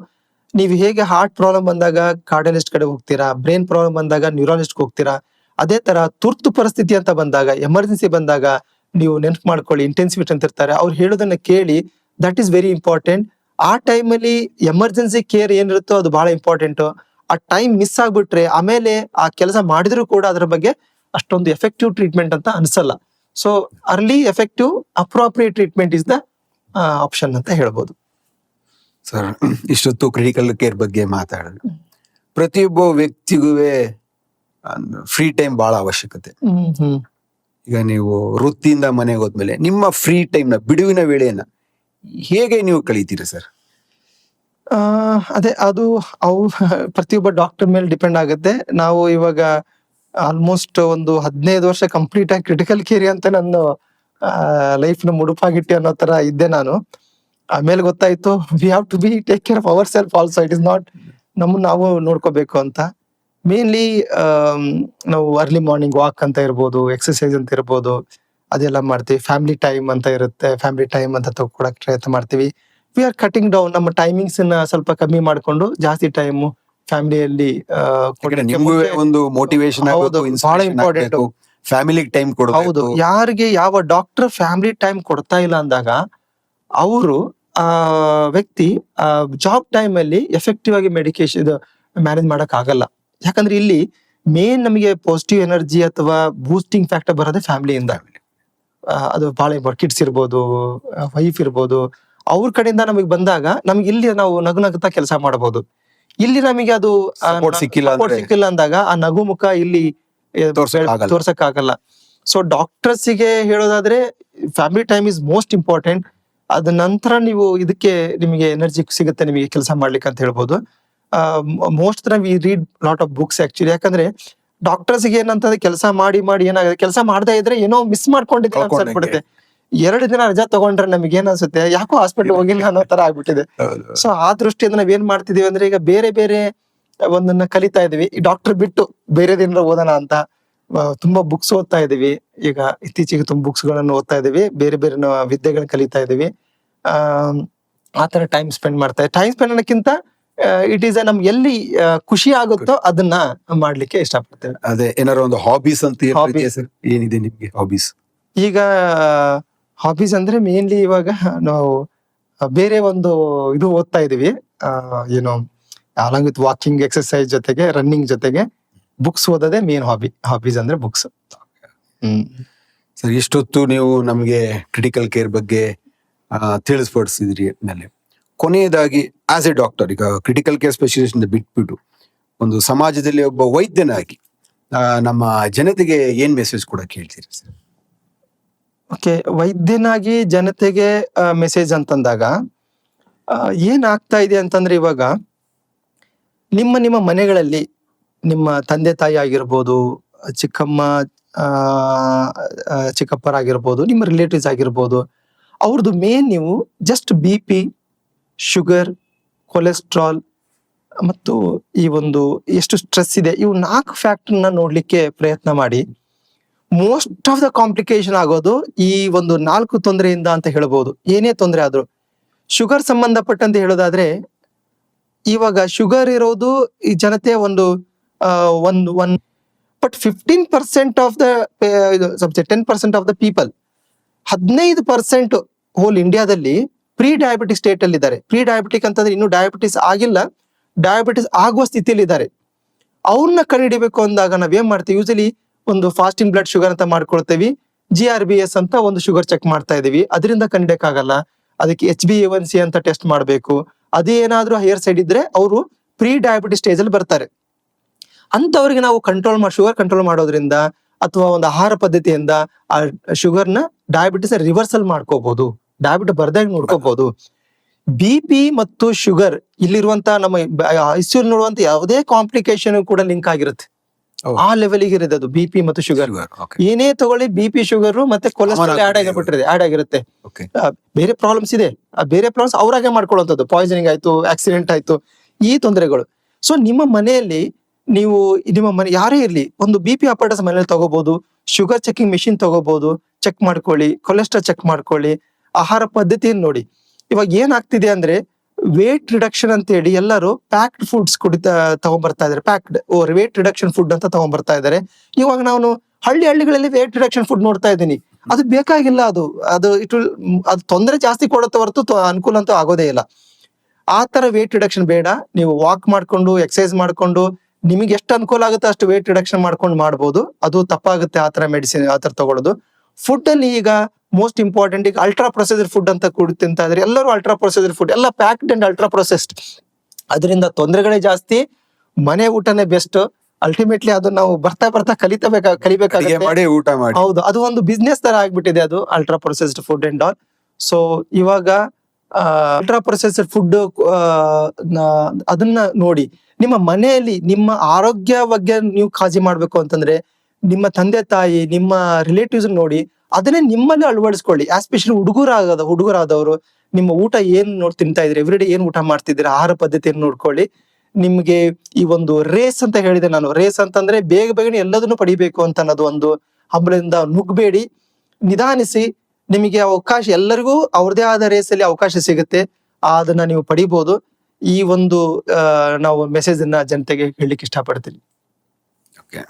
ನೀವು ಹೇಗೆ ಹಾರ್ಟ್ ಪ್ರಾಬ್ಲಮ್ ಬಂದಾಗ ಕಾರ್ಡಿಯಾಲಜಿಸ್ಟ್ ಕಡೆ ಹೋಗ್ತೀರಾ, ಬ್ರೈನ್ ಪ್ರಾಬ್ಲಮ್ ಬಂದಾಗ ನ್ಯೂರಾಲಜಿಸ್ಟ್ ಹೋಗ್ತೀರಾ, ಅದೇ ತರ ತುರ್ತು ಪರಿಸ್ಥಿತಿ ಅಂತ ಬಂದಾಗ, ಎಮರ್ಜೆನ್ಸಿ ಬಂದಾಗ ನೀವು ನೆನ್ಪು ಮಾಡ್ಕೊಳ್ಳಿ, ಇಂಟೆನ್ಸಿವಿಟ್ ಅಂತ ಇರ್ತಾರೆ, ಅವ್ರು ಹೇಳೋದನ್ನ ಕೇಳಿ. That is very important. ಆ ಟೈಮಲ್ಲಿ ಎಮರ್ಜೆನ್ಸಿ ಕೇರ್ ಏನಿರುತ್ತೋ ಅದು ಬಹಳ ಇಂಪಾರ್ಟೆಂಟ್. ಆ ಟೈಮ್ ಮಿಸ್ ಆಗ್ಬಿಟ್ರೆ ಆಮೇಲೆ ಆ ಕೆಲಸ ಮಾಡಿದ್ರು ಕೂಡ ಅದ್ರ ಬಗ್ಗೆ ಅಷ್ಟೊಂದು ಎಫೆಕ್ಟಿವ್ ಟ್ರೀಟ್ಮೆಂಟ್ ಅಂತ ಅನ್ಸಲ್ಲ. So early effective appropriate treatment is the option ಅಂತ ಹೇಳ್ಬೋದು. ಸರ್, ಇಷ್ಟೊತ್ತು ಕ್ರಿಟಿಕಲ್ ಕೇರ್ ಬಗ್ಗೆ ಮಾತಾಡಿದ್ರು. ಪ್ರತಿಯೊಬ್ಬ ವ್ಯಕ್ತಿಗೂ ಫ್ರೀ ಟೈಮ್ ಬಹಳ ಅವಶ್ಯಕತೆ. ಈಗ ನೀವು ವೃತ್ತಿಯಿಂದ ಮನೆಗೆ ಹೋದ್ಮೇಲೆ ನಿಮ್ಮ ಫ್ರೀ ಟೈಮ್ ನ, ಬಿಡುವಿನ ವೇಳೆಯನ್ನ ಹೇಗೆ ನೀವು ಕಳೀತೀರಿ ಸರ್? ಅದೇ ಅದು ಅವು ಪ್ರತಿಯೊಬ್ಬ ಡಾಕ್ಟರ್ ಮೇಲೆ ಡಿಪೆಂಡ್ ಆಗುತ್ತೆ. ನಾವು ಇವಾಗ ಆಲ್ಮೋಸ್ಟ್ ಒಂದು 15 ವರ್ಷ ಕಂಪ್ಲೀಟ್ ಆಗಿ ಕ್ರಿಟಿಕಲ್ ಕೇರ್ ಅಂತ ನನ್ನ ಲೈಫ್ ನ ಮುಡುಪಾಗಿಟ್ಟಿ ಅನ್ನೋ ತರ ಇದ್ದೆ ನಾನು. ಆಮೇಲೆ ಗೊತ್ತಾಯ್ತು we have to be take care of our self also. It is not ನಮ್ಮನ್ನ ನಾವು ನೋಡ್ಕೋಬೇಕು ಅಂತ. ಮೇನ್ಲಿ ನಾವು ಅರ್ಲಿ ಮಾರ್ನಿಂಗ್ ವಾಕ್ ಅಂತ ಇರ್ಬೋದು, ಎಕ್ಸರ್ಸೈಸ್ ಅಂತ ಇರ್ಬೋದು, ಅದೆಲ್ಲ ಮಾಡ್ತೀವಿ. ಫ್ಯಾಮಿಲಿ ಟೈಮ್ ಅಂತ ಇರುತ್ತೆ, ಫ್ಯಾಮಿಲಿ ಟೈಮ್ ಅಂತ ತಗೊಳಕ್ ಪ್ರಯತ್ನ ಮಾಡ್ತೀವಿ. ವಿ ಆರ್ ಕಟಿಂಗ್ ಡೌನ್ ನಮ್ಮ ಟೈಮಿಂಗ್ಸ್ ಸ್ವಲ್ಪ ಕಮ್ಮಿ ಮಾಡ್ಕೊಂಡು ಜಾಸ್ತಿ ಟೈಮ್ ಫ್ಯಾಮಿಲಿಯಲ್ಲಿ ಯಾಕಂದ್ರೆ ನಿಮ್ಗೂ ಒಂದು ಮೋಟಿವೇಶನ್ ಹೌದು, ಬಹಳ important. ಫ್ಯಾಮಿಲಿಗೆ ಟೈಮ್ ಹೌದು. ಕೊಡೋದು. ಯಾರಿಗೆ ಯಾವ ಡಾಕ್ಟರ್ ಫ್ಯಾಮಿಲಿ ಟೈಮ್ ಕೊಡ್ತಾ ಇಲ್ಲ ಅಂದಾಗ ಅವರು ಆ ವ್ಯಕ್ತಿ ಜಾಬ್ ಟೈಮ್ ಅಲ್ಲಿ ಎಫೆಕ್ಟಿವ್ ಆಗಿ ಮೆಡಿಕೇಶನ್ ಮ್ಯಾನೇಜ್ ಮಾಡಕ್ ಆಗಲ್ಲ. ಯಾಕಂದ್ರೆ ಇಲ್ಲಿ ಮೇನ್ ನಮಗೆ ಪಾಸಿಟಿವ್ ಎನರ್ಜಿ ಅಥವಾ ಬೂಸ್ಟಿಂಗ್ ಫ್ಯಾಕ್ಟರ್ ಬರೋದೇ ಫ್ಯಾಮಿಲಿಯಿಂದ. ಅದು ಬಹಳ ಇಂಪಾರ್ಟೆಂಟ್. ಕಿಡ್ಸ್ ಇರ್ಬೋದು, ವೈಫ್ ಇರ್ಬೋದು, ಅವ್ರ ಕಡೆಯಿಂದ ನಮಗೆ ಬಂದಾಗ ನಮ್ಗೆ ಇಲ್ಲಿ ನಾವು ನಗು ನಗುತ್ತಾ ಕೆಲಸ ಮಾಡಬಹುದು. ಇಲ್ಲಿ ನಮಗೆ ಅದು Support ಸಿಕ್ಕಿಲ್ಲ ಅಂದ್ರೆ- ಸಿಕ್ಕಿಲ್ಲ ಅಂದಾಗ ಆ ನಗು ಮುಖ ಇಲ್ಲಿ ತೋರ್ಸಕ್ ಆಗಲ್ಲ. ಸೊ ಡಾಕ್ಟರ್ಸ್ ಗೆ ಹೇಳೋದಾದ್ರೆ family time is most important. ಅದ ನಂತರ ನೀವು ಇದಕ್ಕೆ ನಿಮಗೆ ಎನರ್ಜಿ ಸಿಗುತ್ತೆ ನಿಮಗೆ ಕೆಲಸ ಮಾಡ್ಲಿಕ್ಕೆ ಅಂತ ಹೇಳ್ಬೋದು. Most V read lot of books actually. ಯಾಕಂದ್ರೆ ಡಾಕ್ಟರ್ಸ್ ಗೆ ಏನಂತಂದ್ರೆ ಕೆಲಸ ಮಾಡಿ ಮಾಡಿ ಏನಾಗುತ್ತೆ, ಕೆಲಸ ಮಾಡದೇ ಇದ್ರೆ ಏನೋ ಮಿಸ್ ಮಾಡ್ಕೊಂಡಿದ್ರೆ ಅನ್ಸ್ಬಿಡುತ್ತೆ. 2 ದಿನ ರಜಾ ತಗೊಂಡ್ರೆ ನಮಗೆ ಏನ್ ಅನ್ಸುತ್ತೆ, ಯಾಕೋ ಹಾಸ್ಪಿಟಲ್ ಹೋಗಿಲ್ಲ ಅನ್ನೋ ತರ ಆಗ್ಬಿಟ್ಟಿದೆ. ಸೊ ಆ ದೃಷ್ಟಿಯಿಂದ ನಾವ್ ಏನ್ ಮಾಡ್ತಿದೀವಿ ಅಂದ್ರೆ ಈಗ ಬೇರೆ ಬೇರೆ ಒಂದನ್ನ ಕಲಿತಾ ಇದೀವಿ. ಈ ಡಾಕ್ಟರ್ ಬಿಟ್ಟು ಬೇರೆ ದಿನ ಓದೋಣ ಅಂತ ತುಂಬಾ ಬುಕ್ಸ್ ಓದ್ತಾ ಇದೀವಿ. ಈಗ ಇತ್ತೀಚೆಗೆ ತುಂಬಾ ಬುಕ್ಸ್ ಗಳನ್ನು ಓದ್ತಾ ಇದೀವಿ, ಬೇರೆ ಬೇರೆ ವಿದ್ಯೆಗಳನ್ನ ಕಲಿತಾ ಇದೀವಿ. ಆ ತರ ಟೈಮ್ ಸ್ಪೆಂಡ್ ಅನ್ನೋಕ್ಕಿಂತ ಇಟ್ ಈಸ್ ನಮ್ಗೆ ಎಲ್ಲಿ ಖುಷಿ ಆಗುತ್ತೋ ಅದನ್ನ ಮಾಡ್ಲಿಕ್ಕೆ ಇಷ್ಟಪಡ್ತೇವೆ. ಅದೇ ಏನಾರ ಒಂದು ಹಾಬೀಸ್ ಅಂತ Hobbies. ಸರ್, ಏನಿದೆ ನಿಮ್ಗೆ ಹಾಬೀಸ್? ಈಗ ಹಾಬೀಸ್ ಅಂದ್ರೆ ಮೇನ್ಲಿ ಇವಾಗ ನಾವು ಬೇರೆ ಒಂದು ಇದು ಓದ್ತಾ ಇದೀವಿ. ಏನೋ ಅಲಾಂಗ್ ವಿತ್ ವಾಕಿಂಗ್, ಎಕ್ಸರ್ಸೈಸ್ ಜೊತೆಗೆ ರನ್ನಿಂಗ್ ಜೊತೆಗೆ ಬುಕ್ಸ್ ಓದೋದೇ ಮೇನ್ ಹಾಬೀಸ್ ಅಂದ್ರೆ ಬುಕ್ಸ್. ಸರ್, ಇಷ್ಟೊತ್ತು ನೀವು ನಮಗೆ ಕ್ರಿಟಿಕಲ್ ಕೇರ್ ಬಗ್ಗೆ ತಿಳಿಸ್ಪಡಿಸಿದ್ರಿ. ಮೇಲೆ ಕೊನೆಯದಾಗಿ ಆಸ್ ಎ ಡಾಕ್ಟರ್, ಈಗ ಕ್ರಿಟಿಕಲ್ ಕೇರ್ ಸ್ಪೆಷಲಿಸ್ಟ್ ಬಿಟ್ಬಿಟ್ಟು ಒಂದು ಸಮಾಜದಲ್ಲಿ ಒಬ್ಬ ವೈದ್ಯನಾಗಿ ನಮ್ಮ ಜನತೆಗೆ ಏನ್ ಮೆಸೇಜ್ ಕೊಡಕ್ಕೆ ಹೇಳ್ತೀರಿ ಸರ್? ಓಕೆ, ವೈದ್ಯನಾಗಿ ಜನತೆಗೆ ಮೆಸೇಜ್ ಅಂತಂದಾಗ ಏನ್ ಆಗ್ತಾ ಇದೆ ಅಂತಂದ್ರೆ ಇವಾಗ ನಿಮ್ಮ ಮನೆಗಳಲ್ಲಿ ನಿಮ್ಮ ತಂದೆ ತಾಯಿ ಆಗಿರ್ಬೋದು, ಚಿಕ್ಕಮ್ಮ ಚಿಕ್ಕಪ್ಪರಾಗಿರ್ಬೋದು, ನಿಮ್ಮ ರಿಲೇಟಿವ್ಸ್ ಆಗಿರ್ಬೋದು, ಅವ್ರದ್ದು ಮೇನ್ ನೀವು ಜಸ್ಟ್ BP, ಶುಗರ್, ಕೊಲೆಸ್ಟ್ರಾಲ್ ಮತ್ತು ಈ ಒಂದು ಎಷ್ಟು ಸ್ಟ್ರೆಸ್ ಇದೆ, ಇವು 4 ಫ್ಯಾಕ್ಟರ್ನ ನೋಡ್ಲಿಕ್ಕೆ ಪ್ರಯತ್ನ ಮಾಡಿ. ಮೋಸ್ಟ್ ಆಫ್ ದ ಕಾಂಪ್ಲಿಕೇಶನ್ ಆಗೋದು ಈ ಒಂದು 4 ತೊಂದರೆಯಿಂದ ಅಂತ ಹೇಳ್ಬೋದು. ಏನೇ ತೊಂದರೆ ಆದ್ರೂ ಶುಗರ್ ಸಂಬಂಧಪಟ್ಟಂತೆ ಹೇಳೋದಾದ್ರೆ, ಇವಾಗ ಶುಗರ್ ಇರೋದು ಈ ಜನತೆ ಒಂದು but 15% of the 10% of the people, 15% whole ಇಂಡಿಯಾದಲ್ಲಿ ಪ್ರೀ ಡಯಾಬಿಟಿಕ್ ಸ್ಟೇಟ್ ಅಲ್ಲಿ ಇದ್ದಾರೆ. ಪ್ರೀ ಡಯಾಬಿಟಿಕ್ ಅಂತಂದ್ರೆ ಇನ್ನು ಡಯಾಬಿಟಿಸ್ ಆಗಿಲ್ಲ, ಡಯಾಬಿಟಿಸ್ ಆಗುವ ಸ್ಥಿತಿಯಲ್ಲಿ ಇದ್ದಾರೆ. ಅವ್ರನ್ನ ಕಂಡುಹಿಡಿಬೇಕು ಅಂದಾಗ ನಾವೇನ್ ಮಾಡ್ತೀವಿ, ಯೂಸಲಿ ಒಂದು ಫಾಸ್ಟಿಂಗ್ ಬ್ಲಡ್ ಶುಗರ್ ಅಂತ ಮಾಡ್ಕೊಳ್ತೇವಿ. GRBS ಅಂತ ಒಂದು ಶುಗರ್ ಚೆಕ್ ಮಾಡ್ತಾ ಇದೀವಿ, ಅದರಿಂದ ಕಂಡಿಡಕ್ಕಾಗಲ್ಲ. ಅದಕ್ಕೆ HbA1c ಅಂತ ಟೆಸ್ಟ್ ಮಾಡಬೇಕು. ಅದೇನಾದ್ರೂ ಹೈಯರ್ ಸೈಡ್ ಇದ್ರೆ ಅವರು ಪ್ರೀ ಡಯಾಬಿಟಿಸ್ ಸ್ಟೇಜ್ ಅಲ್ಲಿ ಬರ್ತಾರೆ. ಅಂತವ್ರಿಗೆ ನಾವು ಶುಗರ್ ಕಂಟ್ರೋಲ್ ಮಾಡೋದ್ರಿಂದ ಅಥವಾ ಒಂದು ಆಹಾರ ಪದ್ಧತಿಯಿಂದ ಆ ಶುಗರ್ನ ಡಯಾಬಿಟಿಸ್ ರಿವರ್ಸಲ್ ಮಾಡ್ಕೋಬಹುದು, ಡಯಾಬಿಟಿಸ್ ಬರ್ದಾಗ ನೋಡ್ಕೋಬಹುದು. BP ಮತ್ತು ಶುಗರ್ ಇಲ್ಲಿರುವಂತ ನಮ್ಮ ICU ನೋಡುವಂತ ಯಾವುದೇ ಕಾಂಪ್ಲಿಕೇಶನ್ ಕೂಡ ಲಿಂಕ್ ಆಗಿರುತ್ತೆ. ಆ ಲೆವೆಲ್ಗೆ ಇರುತ್ತೆ ಅದು BP ಮತ್ತು ಶುಗರ್. ಏನೇ ತಗೊಳ್ಳಿ BP, ಶುಗರ್ ಮತ್ತೆ ಕೊಲೆಸ್ಟ್ರಾಲ್ ಆಡ್ ಆಗಿರುತ್ತೆ. ಬೇರೆ ಪ್ರಾಬ್ಲಮ್ಸ್ ಇದೆ, ಆ ಬೇರೆ ಪ್ರಾಬ್ಲಮ್ಸ್ ಅವರಾಗೆ ಮಾಡ್ಕೊಳ್ಳುವಂಥದ್ದು. ಪಾಯ್ಸನಿಂಗ್ ಆಯ್ತು, ಆಕ್ಸಿಡೆಂಟ್ ಆಯ್ತು, ಈ ತೊಂದರೆಗಳು. ಸೊ ನಿಮ್ಮ ಮನೆಯಲ್ಲಿ ನೀವು ಯಾರೇ ಇರ್ಲಿ ಒಂದು BP ಅಪಾರ್ಟಸ್ ಮನೇಲಿ ತಗೋಬಹುದು, ಶುಗರ್ ಚೆಕಿಂಗ್ ಮೆಷಿನ್ ತಗೋಬಹುದು, ಚೆಕ್ ಮಾಡ್ಕೊಳ್ಳಿ, ಕೊಲೆಸ್ಟ್ರಾಲ್ ಚೆಕ್ ಮಾಡ್ಕೊಳ್ಳಿ, ಆಹಾರ ಪದ್ಧತಿಯನ್ನು ನೋಡಿ. ಇವಾಗ ಏನಾಗ್ತಿದೆ ಅಂದ್ರೆ ವೇಟ್ ರಿಡಕ್ಷನ್ ಅಂತ ಹೇಳಿ ಎಲ್ಲರೂ ಪ್ಯಾಕ್ಡ್ ಫುಡ್ಸ್ ತಗೊಂಡ್ಬರ್ತಾ ಇದಾರೆ. ಪ್ಯಾಕ್ಡ್ ವೇಟ್ ರಿಡಕ್ಷನ್ ಫುಡ್ ಅಂತ ತಗೊಂಡ್ಬರ್ತಾ ಇದಾರೆ. ಇವಾಗ ನಾನು ಹಳ್ಳಿಗಳಲ್ಲಿ ವೇಟ್ ರಿಡಕ್ಷನ್ ಫುಡ್ ನೋಡ್ತಾ ಇದ್ದೀನಿ. ಅದು ಬೇಕಾಗಿಲ್ಲ. ಅದು ತೊಂದರೆ ಜಾಸ್ತಿ ಕೊಡುತ್ತೆ ಹೊರತು ಅನುಕೂಲ ಅಂತೂ ಆಗೋದೇ ಇಲ್ಲ. ಆ ತರ ವೇಟ್ ರಿಡಕ್ಷನ್ ಬೇಡ. ನೀವು ವಾಕ್ ಮಾಡ್ಕೊಂಡು, ಎಕ್ಸರ್ಸೈಸ್ ಮಾಡ್ಕೊಂಡು, ನಿಮಗೆ ಎಷ್ಟು ಅನುಕೂಲ ಆಗುತ್ತೆ ಅಷ್ಟು ವೇಟ್ ರಿಡಕ್ಷನ್ ಮಾಡ್ಕೊಂಡು ಮಾಡ್ಬೋದು. ಅದು ತಪ್ಪಾಗುತ್ತೆ ಆ ತರ ಮೆಡಿಸಿನ್ ಆ ತರ ತಗೊಳ್ಳೋದು. ಫುಡ್ ಅಲ್ಲಿ ಈಗ ಮೋಸ್ಟ್ ಇಂಪಾರ್ಟೆಂಟ್, ಈಗ ಅಲ್ಟ್ರಾ ಪ್ರೊಸೆಸ್ಡ್ ಫುಡ್ ಅಂತ ತಿಂತಾ ಇದ್ರೆ ಎಲ್ಲರೂ. ಅಲ್ಟ್ರಾ ಪ್ರೊಸೆಸ್ಡ್ ಫುಡ್ ಎಲ್ಲ ಪ್ಯಾಕ್ಡ್ ಅಂಡ್ ಅಲ್ಟ್ರಾ ಪ್ರೊಸೆಸ್ಡ್, ಅದರಿಂದ ತೊಂದರೆಗಳೇ ಜಾಸ್ತಿ. ಮನೆ ಊಟನೇ ಬೆಸ್ಟ್. ಅಲ್ಟಿಮೇಟ್ಲಿ ಅದು ನಾವು ಬರ್ತಾ ಕಲಿಬೇಕಾಗುತ್ತೆ. ಊಟ ಮಾಡಿ. ಹೌದು, ಅದು ಒಂದು ಬಿಸ್ನೆಸ್ ತರ ಆಗ್ಬಿಟ್ಟಿದೆ ಅದು ultra processed food and all. So ಇವಾಗ ಅಲ್ಟ್ರಾ ಪ್ರೊಸೆಸರ್ ಫುಡ್ ಅದನ್ನ ನೋಡಿ ನಿಮ್ಮ ಮನೆಯಲ್ಲಿ ನಿಮ್ಮ ಆರೋಗ್ಯ ಬಗ್ಗೆ ನೀವು ಕಾಳಜಿ ಮಾಡ್ಬೇಕು ಅಂತಂದ್ರೆ ನಿಮ್ಮ ತಂದೆ ತಾಯಿ ನಿಮ್ಮ ರಿಲೇಟಿವ್ಸ್ ನೋಡಿ ಅದನ್ನೇ ನಿಮ್ಮಲ್ಲಿ ಅಳವಡಿಸ್ಕೊಳ್ಳಿ. ಎಸ್ಪೆಷಲಿ ಹುಡುಗರಾದವರು ನಿಮ್ಮ ಊಟ ಏನ್ ತಿಂತಾ ಇದ್ರಿ, ಎವ್ರಿಡೇ ಏನ್ ಊಟ ಮಾಡ್ತಿದ್ದೀರಾ, ಆಹಾರ ಪದ್ಧತಿಯನ್ನು ನೋಡ್ಕೊಳ್ಳಿ. ನಿಮ್ಗೆ ಈ ಒಂದು ರೇಸ್ ಅಂತ ಹೇಳಿದೆ ನಾನು, ರೇಸ್ ಅಂತಂದ್ರೆ ಬೇಗ ಬೇಗನೆ ಎಲ್ಲದನ್ನು ಪಡಿಬೇಕು ಅಂತ ಅನ್ನೋದು ಒಂದು ಹಂಬಲದಿಂದ ನುಗ್ಬೇಡಿ, ನಿಧಾನಿಸಿ. ನಿಮಗೆ ಅವಕಾಶ, ಎಲ್ಲರಿಗೂ ಅವ್ರದೇ ಆದ ರೇಸಲ್ಲಿ ಅವಕಾಶ ಸಿಗುತ್ತೆ, ಅದನ್ನ ನೀವು ಪಡಿಬಹುದು. ಈ ಒಂದು ನಾವು ಮೆಸೇಜ್ ಅನ್ನ ಜನತೆಗೆ ಹೇಳಲಿಕ್ಕೆ ಇಷ್ಟಪಡ್ತೀನಿ. Okay,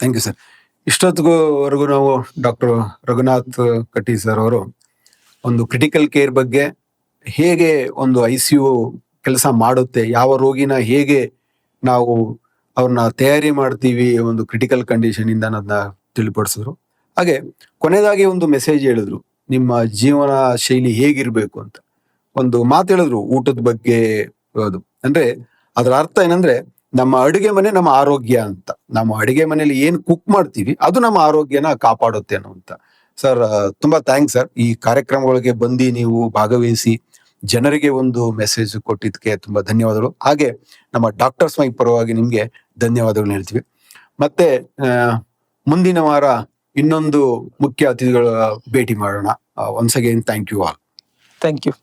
thank you sir. ಇಷ್ಟೊತ್ತಿಗೂ ನಾವು ಡಾಕ್ಟರ್ ರಘುನಾಥ್ ಕಟ್ಟಿ ಸರ್ ಅವರು ಒಂದು ಕ್ರಿಟಿಕಲ್ ಕೇರ್ ಬಗ್ಗೆ, ಹೇಗೆ ಒಂದು ICU ಕೆಲಸ ಮಾಡುತ್ತೆ, ಯಾವ ರೋಗಿನ ಹೇಗೆ ನಾವು ಅವ್ರನ್ನ ತಯಾರಿ ಮಾಡ್ತೀವಿ ಒಂದು ಕ್ರಿಟಿಕಲ್ ಕಂಡೀಷನ್ ಇಂದ ಅನ್ನೋದನ್ನ ತಿಳಿಪಡಿಸಿದ್ರು. ಹಾಗೆ ಕೊನೆಯದಾಗಿ ಒಂದು ಮೆಸೇಜ್ ಹೇಳಿದ್ರು, ನಿಮ್ಮ ಜೀವನ ಶೈಲಿ ಹೇಗಿರ್ಬೇಕು ಅಂತ ಒಂದು ಮಾತು ಹೇಳಿದ್ರು, ಊಟದ ಬಗ್ಗೆ. ಅದು ಅಂದ್ರೆ ಅದರ ಅರ್ಥ ಏನಂದ್ರೆ ನಮ್ಮ ಅಡುಗೆ ಮನೆ ನಮ್ಮ ಆರೋಗ್ಯ ಅಂತ. ನಮ್ಮ ಅಡುಗೆ ಮನೆಯಲ್ಲಿ ಏನ್ ಕುಕ್ ಮಾಡ್ತೀವಿ ಅದು ನಮ್ಮ ಆರೋಗ್ಯನ ಕಾಪಾಡುತ್ತೆ ಅನ್ನುವಂತ. ಸರ್, ತುಂಬಾ ಥ್ಯಾಂಕ್ಸ್ ಸರ್. ಈ ಕಾರ್ಯಕ್ರಮಗಳಿಗೆ ಬಂದು ನೀವು ಭಾಗವಹಿಸಿ ಜನರಿಗೆ ಒಂದು ಮೆಸೇಜ್ ಕೊಟ್ಟಿದ್ದಕ್ಕೆ ತುಂಬಾ ಧನ್ಯವಾದಗಳು. ಹಾಗೆ ನಮ್ಮ ಡಾಕ್ಟರ್ ಸ್ಮೈಕ್ ಪರವಾಗಿ ನಿಮ್ಗೆ ಧನ್ಯವಾದಗಳು ಹೇಳ್ತೀವಿ. ಮತ್ತೆ ಮುಂದಿನ ವಾರ ಇನ್ನೊಂದು ಮುಖ್ಯ ಅತಿಥಿಗಳ ಭೇಟಿ ಮಾಡೋಣ. Once again thank you all. Thank you.